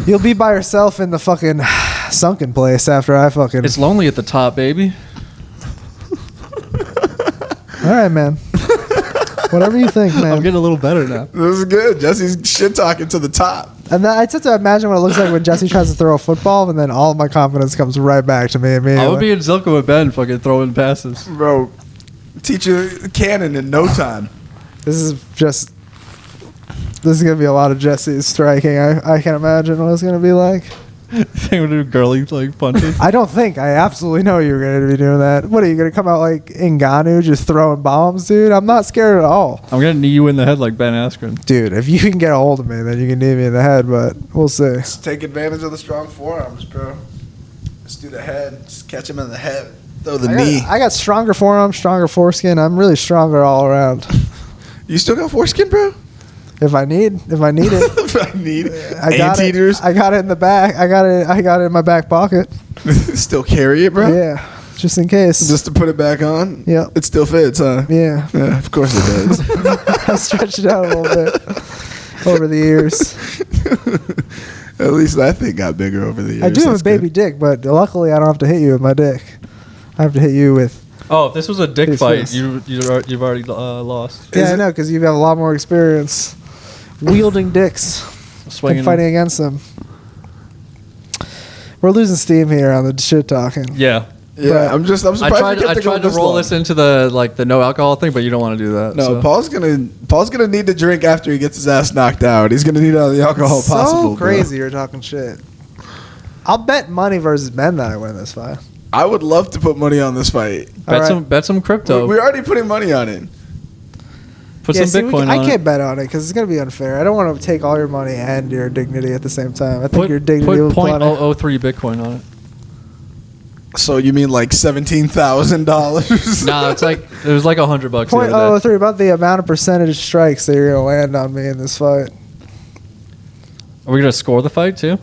You'll be by yourself in the fucking sunken place after I fucking...
It's lonely at the top, baby.
All right, man. Whatever you think, man.
I'm getting a little better now.
This is good. Jesse's shit talking to the top.
And then I just have to imagine what it looks like when Jesse tries to throw a football, and then all of my confidence comes right back to me immediately.
I would be in Zilka with Ben fucking throwing passes.
Bro, teach you cannon in no time.
This is going to be a lot of Jesse's striking. I can't imagine what it's going to be like.
They would do girly like punches.
I don't think. I absolutely know you're going to be doing that. What are you going to come out like Ngannou just throwing bombs, dude? I'm not scared at all.
I'm going to knee you in the head like Ben Askren.
Dude, if you can get a hold of me, then you can knee me in the head, but we'll see.
Just take advantage of the strong forearms, bro. Just do the head. Just catch him in the head. Throw the knee.
I got stronger forearms, stronger foreskin. I'm really stronger all around.
You still got foreskin, bro?
If I need it.
If I need
Anteaters. I got it in the back. I got it in my back pocket.
Still carry it, bro?
Yeah. Just in case.
Just to put it back on?
Yeah.
It still fits, huh?
Yeah.
Yeah, of course it does.
I stretched it out a little bit over the years.
At least that thing got bigger over the years.
I do have a baby dick, but luckily I don't have to hit you with my dick. I have to hit you with...
Oh, if this was a dick
His
fight,
fist.
you've already lost.
Yeah, I know, because you have a lot more experience wielding dicks
Swinging
and fighting against them. We're losing steam here on the shit talking.
Yeah.
Yeah, I'm surprised
I tried to roll this into the no alcohol thing, but you don't want to do that.
No,
so.
Paul's gonna need to drink after he gets his ass knocked out. He's gonna need all the alcohol
so
possible.
Crazy, you're talking shit. I'll bet money versus Ben that I win this fight.
I would love to put money on this fight.
Bet some crypto.
We're already putting money on it.
Put some Bitcoin on
I
it.
can't bet on it because it's going to be unfair. I don't want to take all your money and your dignity at the same time. I think your dignity will
put 0.003 Bitcoin on it.
So you mean like $17,000?
No, it was like $100 the other day.
0.003, about the amount of percentage strikes that you're going to land on me in this fight.
Are we gonna score the fight too?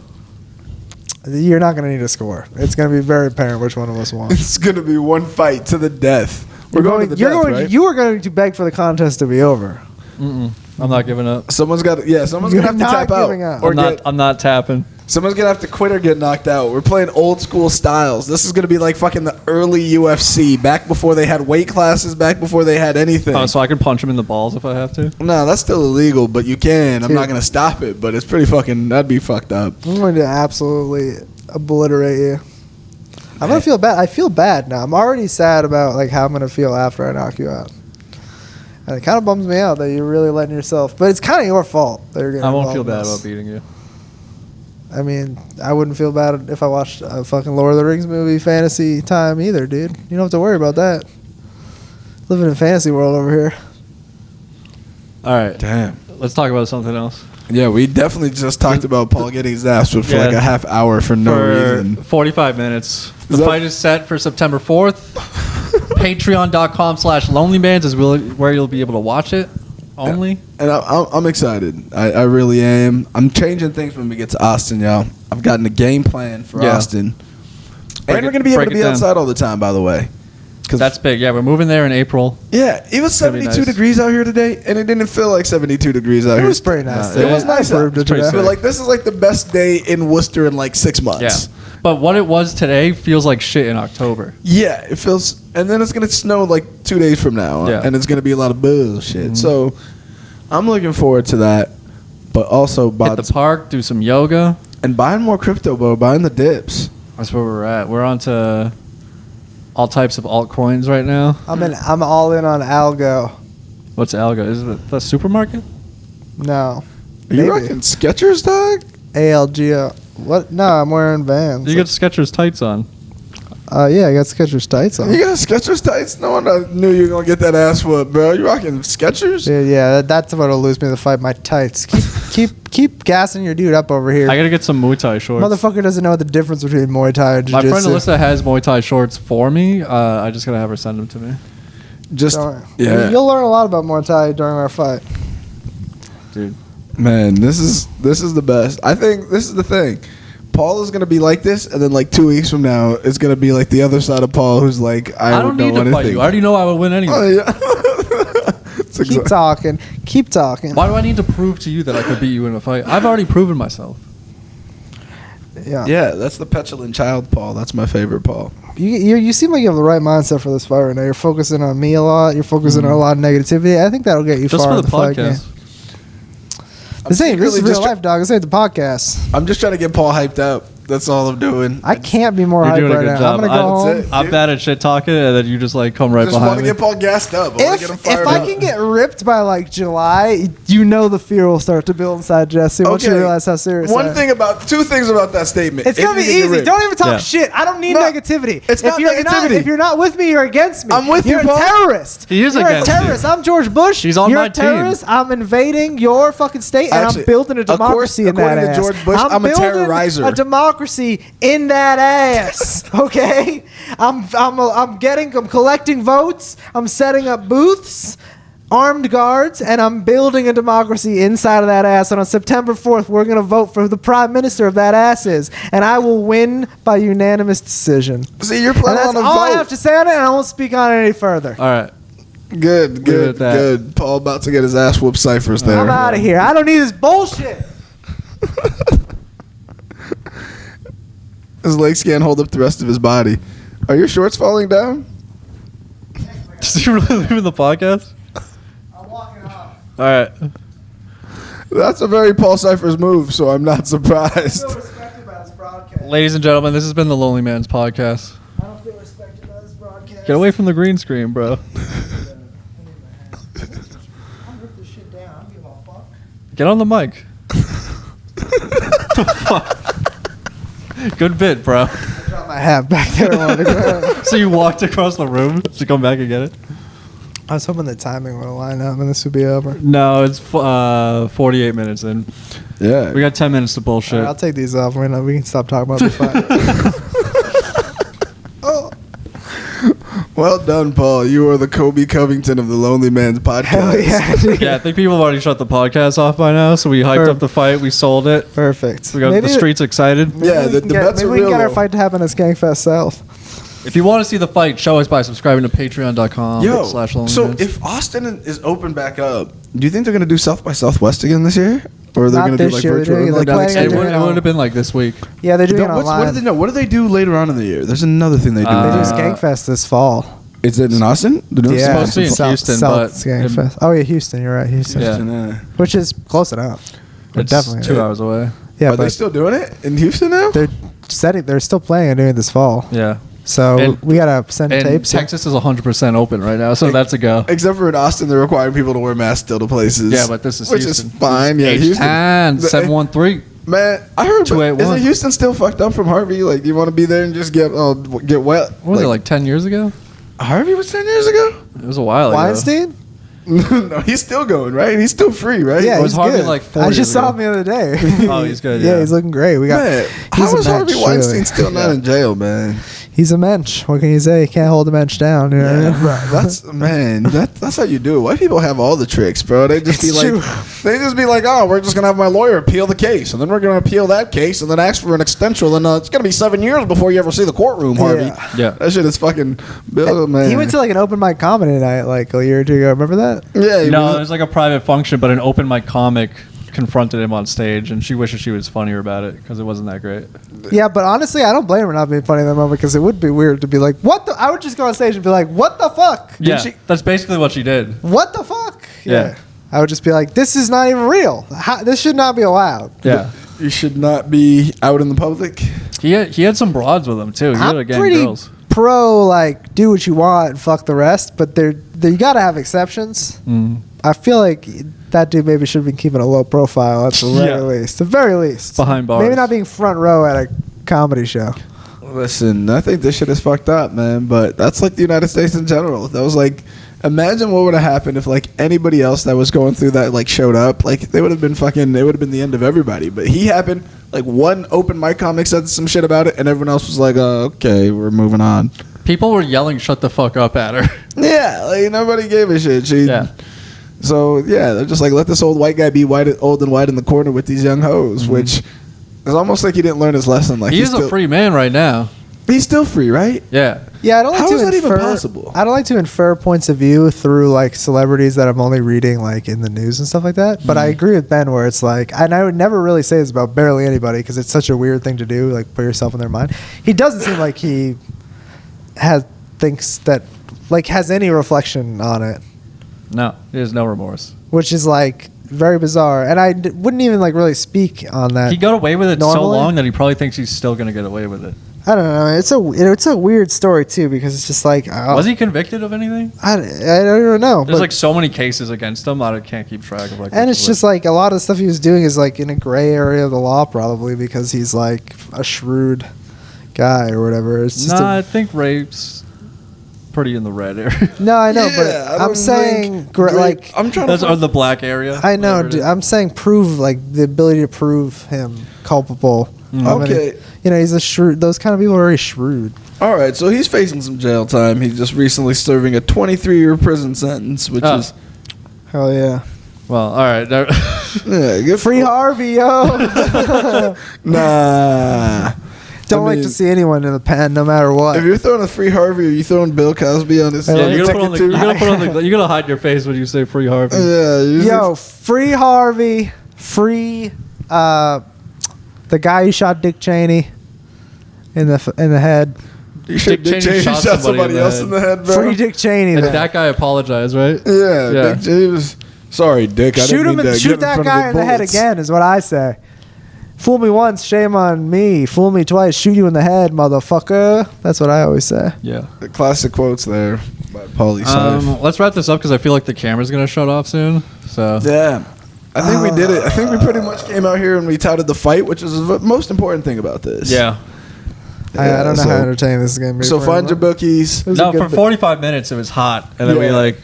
You're not going to need a score. It's going to be very apparent which one of us won.
It's gonna be one fight to the death. We're going to the death, right?
You are going to beg for the contest to be over.
I'm not giving up.
Someone's gonna have to tap out.
I'm not tapping.
Someone's gonna have to quit or get knocked out. We're playing old school styles. This is gonna be like fucking the early UFC, back before they had weight classes, back before they had anything.
Oh, so I can punch him in the balls if I have to?
No, that's still illegal, but you can. I'm not gonna stop it, but it's pretty fucking. That'd be fucked up.
I'm going to absolutely obliterate you. I'm gonna feel bad. I feel bad now. I'm already sad about like how I'm gonna feel after I knock you out. And it kind of bums me out that you're really letting yourself. But it's kind of your fault that you're getting.
I won't feel bad about beating you.
I mean, I wouldn't feel bad if I watched a fucking Lord of the Rings movie fantasy time either, dude. You don't have to worry about that. Living in fantasy world over here.
All right.
Damn.
Let's talk about something else.
Yeah, we definitely just talked about Paul getting his ass whipped for like a half hour for no reason.
45 minutes. The fight is set for September 4th. Patreon.com/LonelyMans is where you'll be able to watch it only.
And I'm excited. I really am. I'm changing things when we get to Austin, y'all. I've gotten a game plan for Austin. And we're going to be able to be outside all the time, by the way.
That's big. Yeah, we're moving there in April.
Yeah, it was 72 degrees out here today, and it didn't feel like 72 degrees out here.
It was pretty nice.
It was nice. But like, this is like the best day in Worcester in like 6 months.
Yeah. But what it was today feels like shit in October.
Yeah, it feels... And then it's going to snow like 2 days from now.
Yeah.
And it's going to be a lot of bullshit. Mm-hmm. So, I'm looking forward to that. But also...
Hit the park, do some yoga.
And buying more crypto, bro. Buying the dips.
That's where we're at. We're on to... all types of altcoins right now.
I'm all in on Algo.
What's Algo? Is it the supermarket?
No.
Are you rocking Skechers, dog?
ALGO. What? No, I'm wearing Vans.
You got Skechers tights on.
Yeah, I got Skechers tights on.
You got Skechers tights? No one knew you were going to get that ass whooped, bro. You rocking Skechers?
Yeah, that's what'll lose me the fight, my tights. Keep gassing your dude up over here.
I got to get some Muay Thai shorts.
Motherfucker doesn't know the difference between Muay Thai and Jiu-Jitsu.
My friend Alyssa has Muay Thai shorts for me. I just got to have her send them to me.
Yeah.
You'll learn a lot about Muay Thai during our fight.
Dude.
Man, this is the best. I think this is the thing. Paul is going to be like this, and then like 2 weeks from now, it's going to be like the other side of Paul who's like, I don't need to fight you.
I already know I would win anyway.
Oh, yeah.
Keep talking. Keep talking.
Why do I need to prove to you that I could beat you in a fight? I've already proven myself.
Yeah, that's the petulant child, Paul. That's my favorite Paul.
You seem like you have the right mindset for this fight right now. You're focusing on me a lot. You're focusing on a lot of negativity. I think that'll get you
just
far
for
in the fight game. This is real life, dog. This ain't the podcast.
I'm just trying to get Paul hyped up. That's all I'm doing.
I can't be more hyped right now.
Job.
I'm gonna go home.
I'm bad at shit talking, and then you just like come right behind me.
I just want to get Paul gassed up.
If I can get ripped by like July, you know the fear will start to build inside Jesse once you realize how serious.
Two things about that statement.
It's gonna be easy. Don't even talk shit. I don't need negativity.
It's not negativity.
If you're not with me, you're against me.
I'm with you, Paul.
You're a terrorist.
He is against you.
You're a terrorist. I'm George Bush.
He's on my team.
You're a terrorist. I'm invading your fucking state, and I'm building a democracy in that ass.
According to George Bush, I'm a terrorizer.
A democracy in that ass. Okay, I'm collecting votes. I'm setting up booths, armed guards, and I'm building a democracy inside of that ass. And on September 4th, we're gonna vote for who the prime minister of that ass is, and I will win by unanimous decision.
See, you're planning on a vote.
That's all I have to say on it, and I won't speak on it any further.
All right.
Good. Paul about to get his ass whooped ciphers there.
I'm out of here. I don't need this bullshit.
His legs can't hold up the rest of his body. Are your shorts falling down?
Did you really leave the podcast?
I'm walking off.
All right.
That's a very Paul Cyphers move, so I'm not surprised.
I don't feel respected by this broadcast.
Ladies and gentlemen, this has been the LonelyMans podcast.
I don't feel respected by this broadcast.
Get away from the green screen, bro.
I'll rip this shit down. I don't give a fuck.
Get on the mic. The fuck? Good bit, bro.
I dropped my hat back there on the ground.
So you walked across the room to come back and get it?
I was hoping the timing would line up and this would be over.
No, it's 48 minutes in.
Yeah.
We got 10 minutes to bullshit.
Right, I'll take these off. We can stop talking about the fight. Oh.
Well done, Paul. You are the Kobe Covington of the LonelyMans podcast.
Hell yeah, dude.
Yeah, I think people have already shut the podcast off by now, so we hyped up the fight. We sold it.
Perfect.
We got the streets excited.
Yeah, the bets are real.
Maybe we can get our fight to happen at Skankfest South.
If you want to see the fight, show us by subscribing to patreon.com/LonelyMans.
So if Austin is open back up, do you think they're going to do South by Southwest again this year? Or they're going to do like virtual?
It would have been like this week.
Yeah, they're doing it online.
What do they do later on in the year? There's another thing they do.
They do Skankfest this fall.
Is it in Austin?
Yeah,
it's supposed to be in Houston, but
Skankfest. Oh yeah, Houston. You're right, Houston.
Yeah.
Which is close enough.
It's definitely 2 hours away.
Yeah,
are they still doing it in Houston now?
They're still planning on doing it this fall.
Yeah.
So we gotta send tapes.
Texas is 100% open right now, so that's a go.
Except for in Austin, they're requiring people to wear masks still to places.
Yeah, but this is
Houston. Which is fine. Yeah,
Houston. 713.
Man, I heard.
281.
Isn't Houston still fucked up from Harvey? Like, do you want to be there and just get wet?
What was it, like 10 years ago?
Harvey was 10 years ago?
It was a while ago.
Weinstein?
No, he's still going, right? He's still free, right?
Yeah,
It was
he's
Harvey
good.
like 4
I
years
just saw
ago.
him the other day.
Oh, he's good.
Yeah, he's looking great. We got.
Man,
he's
how is
a
Harvey
mensch,
Weinstein
really.
still not in jail, man?
He's a mensch. What can you say? He can't hold a mensch down. You know what I mean?
Bro, that's how you do it. White people have all the tricks, bro. They just
It's
be
true.
like, oh, we're just gonna have my lawyer appeal the case, and then we're gonna appeal that case, and then ask for an extension, and it's gonna be 7 years before you ever see the courtroom, Harvey.
Yeah.
That shit is fucking, man.
He went to like an open mic comedy night like a year or two ago. Remember that?
yeah, he
No,
was-
it was like a private function, but an open mic comic confronted him on stage, and she wishes she was funnier about it because it wasn't that great.
Yeah, but honestly, I don't blame her not being funny in that moment because it would be weird to be like, "What the?" I would just go on stage and be like, "What the fuck?
Yeah, that's basically what she did.
What the fuck?"
Yeah.
I would just be like, "This is not even real. This should not be allowed."
Yeah.
you should not be out in the public.
He had some broads with him too. He had a
I'm
gang
pretty
girls.
pro like do what you want and fuck the rest, but you gotta have exceptions. I feel like that dude maybe should have been keeping a low profile at the very least. The very least.
Behind bars.
Maybe not being front row at a comedy show.
Listen, I think this shit is fucked up, man. But that's like the United States in general. That was like, imagine what would have happened if like anybody else that was going through that like showed up. Like they would have been fucking. It would have been the end of everybody. But he happened. Like one open mic comic said some shit about it, and everyone else was like, "Okay, we're moving on."
People were yelling "Shut the fuck up" at her.
Yeah, like nobody gave a shit. So yeah, they're just like, let this old white guy be old and white in the corner with these young hoes, which is almost like he didn't learn his lesson. Like
He's a free man right now.
He's still free, right?
Yeah.
Yeah, I don't like
How
to
is that
infer,
even possible?
I don't like to infer points of view through like celebrities that I'm only reading like in the news and stuff like that. But I agree with Ben where it's like, and I would never really say this about barely anybody because it's such a weird thing to do, like put yourself in their mind. He doesn't seem like he thinks that like has any reflection on it,
No, he has no remorse.
which is like very bizarre. And I wouldn't even like really speak on that.
He got away with it so
normally.
long that he probably thinks he's still gonna get away with it.
I don't know. It's a weird story too because it's just like
Was he convicted of anything?
I don't even know.
There's
but-
like so many cases against him. I can't keep track of like.
And
which
it's just like a lot of the stuff he was doing is like in a gray area of the law, probably because he's like a shrewd guy or whatever. It's just
I think rape's pretty in the red area.
no, I know,
Yeah, I
but
don't
I'm saying
think
like
I'm trying
That's
to.
or the black area.
I know.
whatever it
Dude,
is.
I'm saying prove like the ability to prove him culpable. of any-
Okay.
you know, he's a shrewd. Those kind of people are very shrewd.
All right, so he's facing some jail time. He's just recently serving a 23-year prison sentence, which
Oh.
is
Hell yeah.
Well, all right.
yeah, good
Free
for-
Harvey, yo.
Nah.
Don't
I
like
mean,
to see anyone in the pen, no matter what.
If you're throwing a free Harvey, are you throwing Bill Cosby on his?
Yeah,
Yeah, you're gonna put on the.
ticket
You're
too?
gonna put on the. You're gonna hide your face when you say "Free Harvey."
Yeah.
Yo, free Harvey, free the guy who shot Dick Cheney in the head.
You should
Dick Cheney shot somebody
else in the head, bro.
Free Dick Cheney.
And
then.
that guy apologized, right?
Yeah,
Yeah.
Dick Cheney was. Sorry, Dick. I
Shoot
didn't
him
mean
and
to
shoot
get in
that
front of
guy in the head
bullets.
again is what I say. Fool me once, shame on me. Fool me twice, shoot you in the head, motherfucker. That's what I always say.
Yeah.
The classic quotes there by Pauly Seife.
Let's wrap this up because I feel like the camera's gonna shut off soon. So
Yeah. I think we did it. I think we pretty much came out here and we touted the fight, which is the most important thing about this.
yeah.
I don't know how entertaining this is going to be.
So
for
find your
anyone.
bookies.
It was a
No,
good
for
bit.
45 minutes it was hot, and then we
Yeah.
like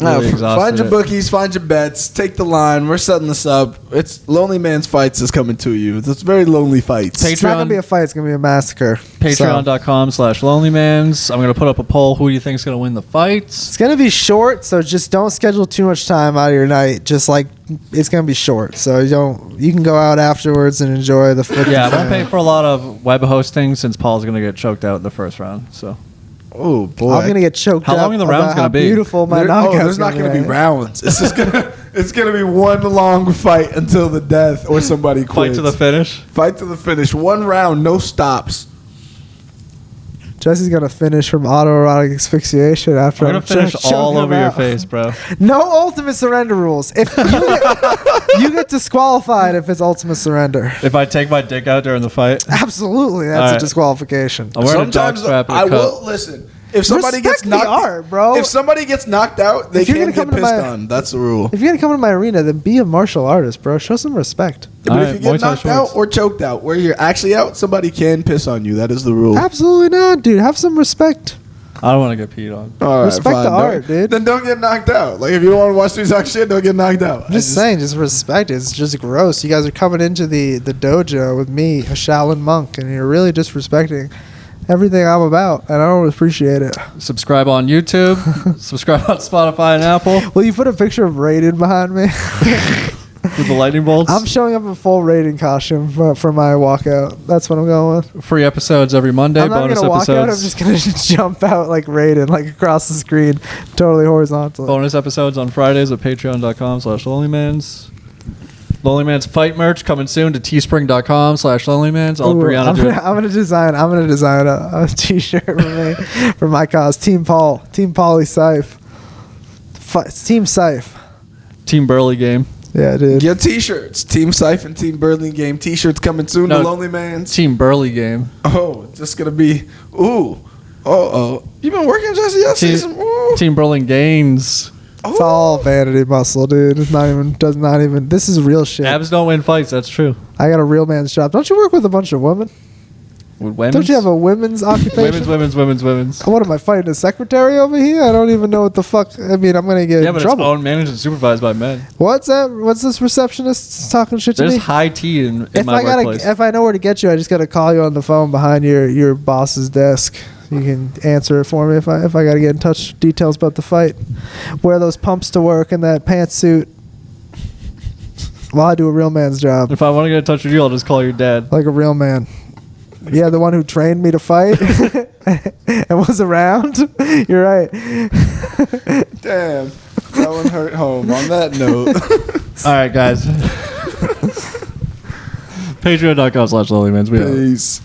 No,
really exhausted
find your
it.
bookies, find your bets, take the line. We're setting this up. It's LonelyMans Fights is coming to you. It's very lonely fights.
Patreon.
It's not going to be a fight. It's going to be a massacre. So,
Patreon.com/LonelyMans. I'm gonna put up a poll. Who do you think's gonna win the fights?
it's going to be short, so just don't schedule too much time out of your night. Just like it's going to be short, so you can go out afterwards and enjoy the foot.
Yeah, I'm gonna pay for a lot of web hosting since Paul's gonna get choked out in the first round. So
Oh boy.
I'm going to get choked
How
up
long are the rounds
about
gonna
how
be?
beautiful my knockout's
there's not going to be
right?
rounds. It's just it's gonna be one long fight until the death or somebody quits.
fight to the finish.
Fight to the finish. One round, no stops.
Jesse's going to finish from autoerotic asphyxiation after
I'm gonna finish
choking
all
him
over your
out.
face, bro.
No ultimate surrender rules. If you get disqualified if it's ultimate surrender.
If I take my dick out during the fight,
Absolutely, that's
All
a
right.
disqualification.
I'm wearing a dog
Sometimes
strap and
I
a cup.
will listen. If somebody
Respect
gets
the
knocked,
art, bro.
If somebody gets knocked out, they
If you're
can't
gonna
get
come to
pissed
my-
on. That's the rule.
If you're gonna come to my arena, then be a martial artist, bro. Show some respect.
But
All
if
right,
you get
Muay Thai
knocked
shorts.
out or choked out, where you're actually out, somebody can piss on you. That is the rule.
Absolutely not, dude. Have some respect.
I don't want to get peed on.
All right,
Respect the
fine.
art, dude.
Then don't get knocked out. Like if you don't want to watch these talk shit, don't get knocked out.
I'm just saying, just respect it. It's just gross. You guys are coming into the dojo with me, a Shaolin monk, and you're really disrespecting everything I'm about, and I don't appreciate it.
Subscribe on YouTube. Subscribe on Spotify and Apple
Will you put a picture of Raiden behind me?
with the lightning bolts.
I'm showing up in full Raiden costume for my walkout. That's what I'm going with.
Free episodes every Monday.
I'm not
Bonus
gonna walk out. I'm
episodes.
just gonna jump out like Raiden, like across the screen, totally horizontal.
Bonus episodes on Fridays at patreon.com/LonelyMans. LonelyMans fight merch coming soon to teespring.com/LonelyMans. I'll
Ooh,
Brianna
I'm
do it.
gonna design a t-shirt for me for my cause. Team Pauly Syph. Team Syph.
Team Burley game.
Yeah, dude.
Get t-shirts. Team Syph and Team Berlin game t-shirts coming soon
No,
to Lonely Man's.
Team Burley game.
Oh, just gonna be oh. You been working, Jesse? I see some. Ooh.
Team Burling gains.
It's all vanity muscle, dude. It's not even. This is real shit.
Abs don't win fights. That's true.
I got a real man's job. Don't you work with a bunch of women?
With women's?
Don't you have a women's occupation?
Women's.
What am I fighting a secretary over here? I don't even know what the fuck. I mean, I'm gonna get
Yeah,
in
but
trouble.
it's owned, managed, and supervised by men.
What's that? What's this receptionist talking shit to
There's
me?
high tea in
If
my
I gotta,
workplace.
if I know where to get you, I just gotta call you on the phone behind your boss's desk. You can answer it for me if I gotta get in touch. Details about the fight. Wear those pumps to work in that pantsuit. While I do a real man's job,
If I want to get in touch with you, I'll just call your dad.
like a real man. Yeah, the one who trained me to fight and was around. You're right.
Damn, that one hurt home. On that note,
All right, guys. Patreon.com/LonelyMans. We out.
peace.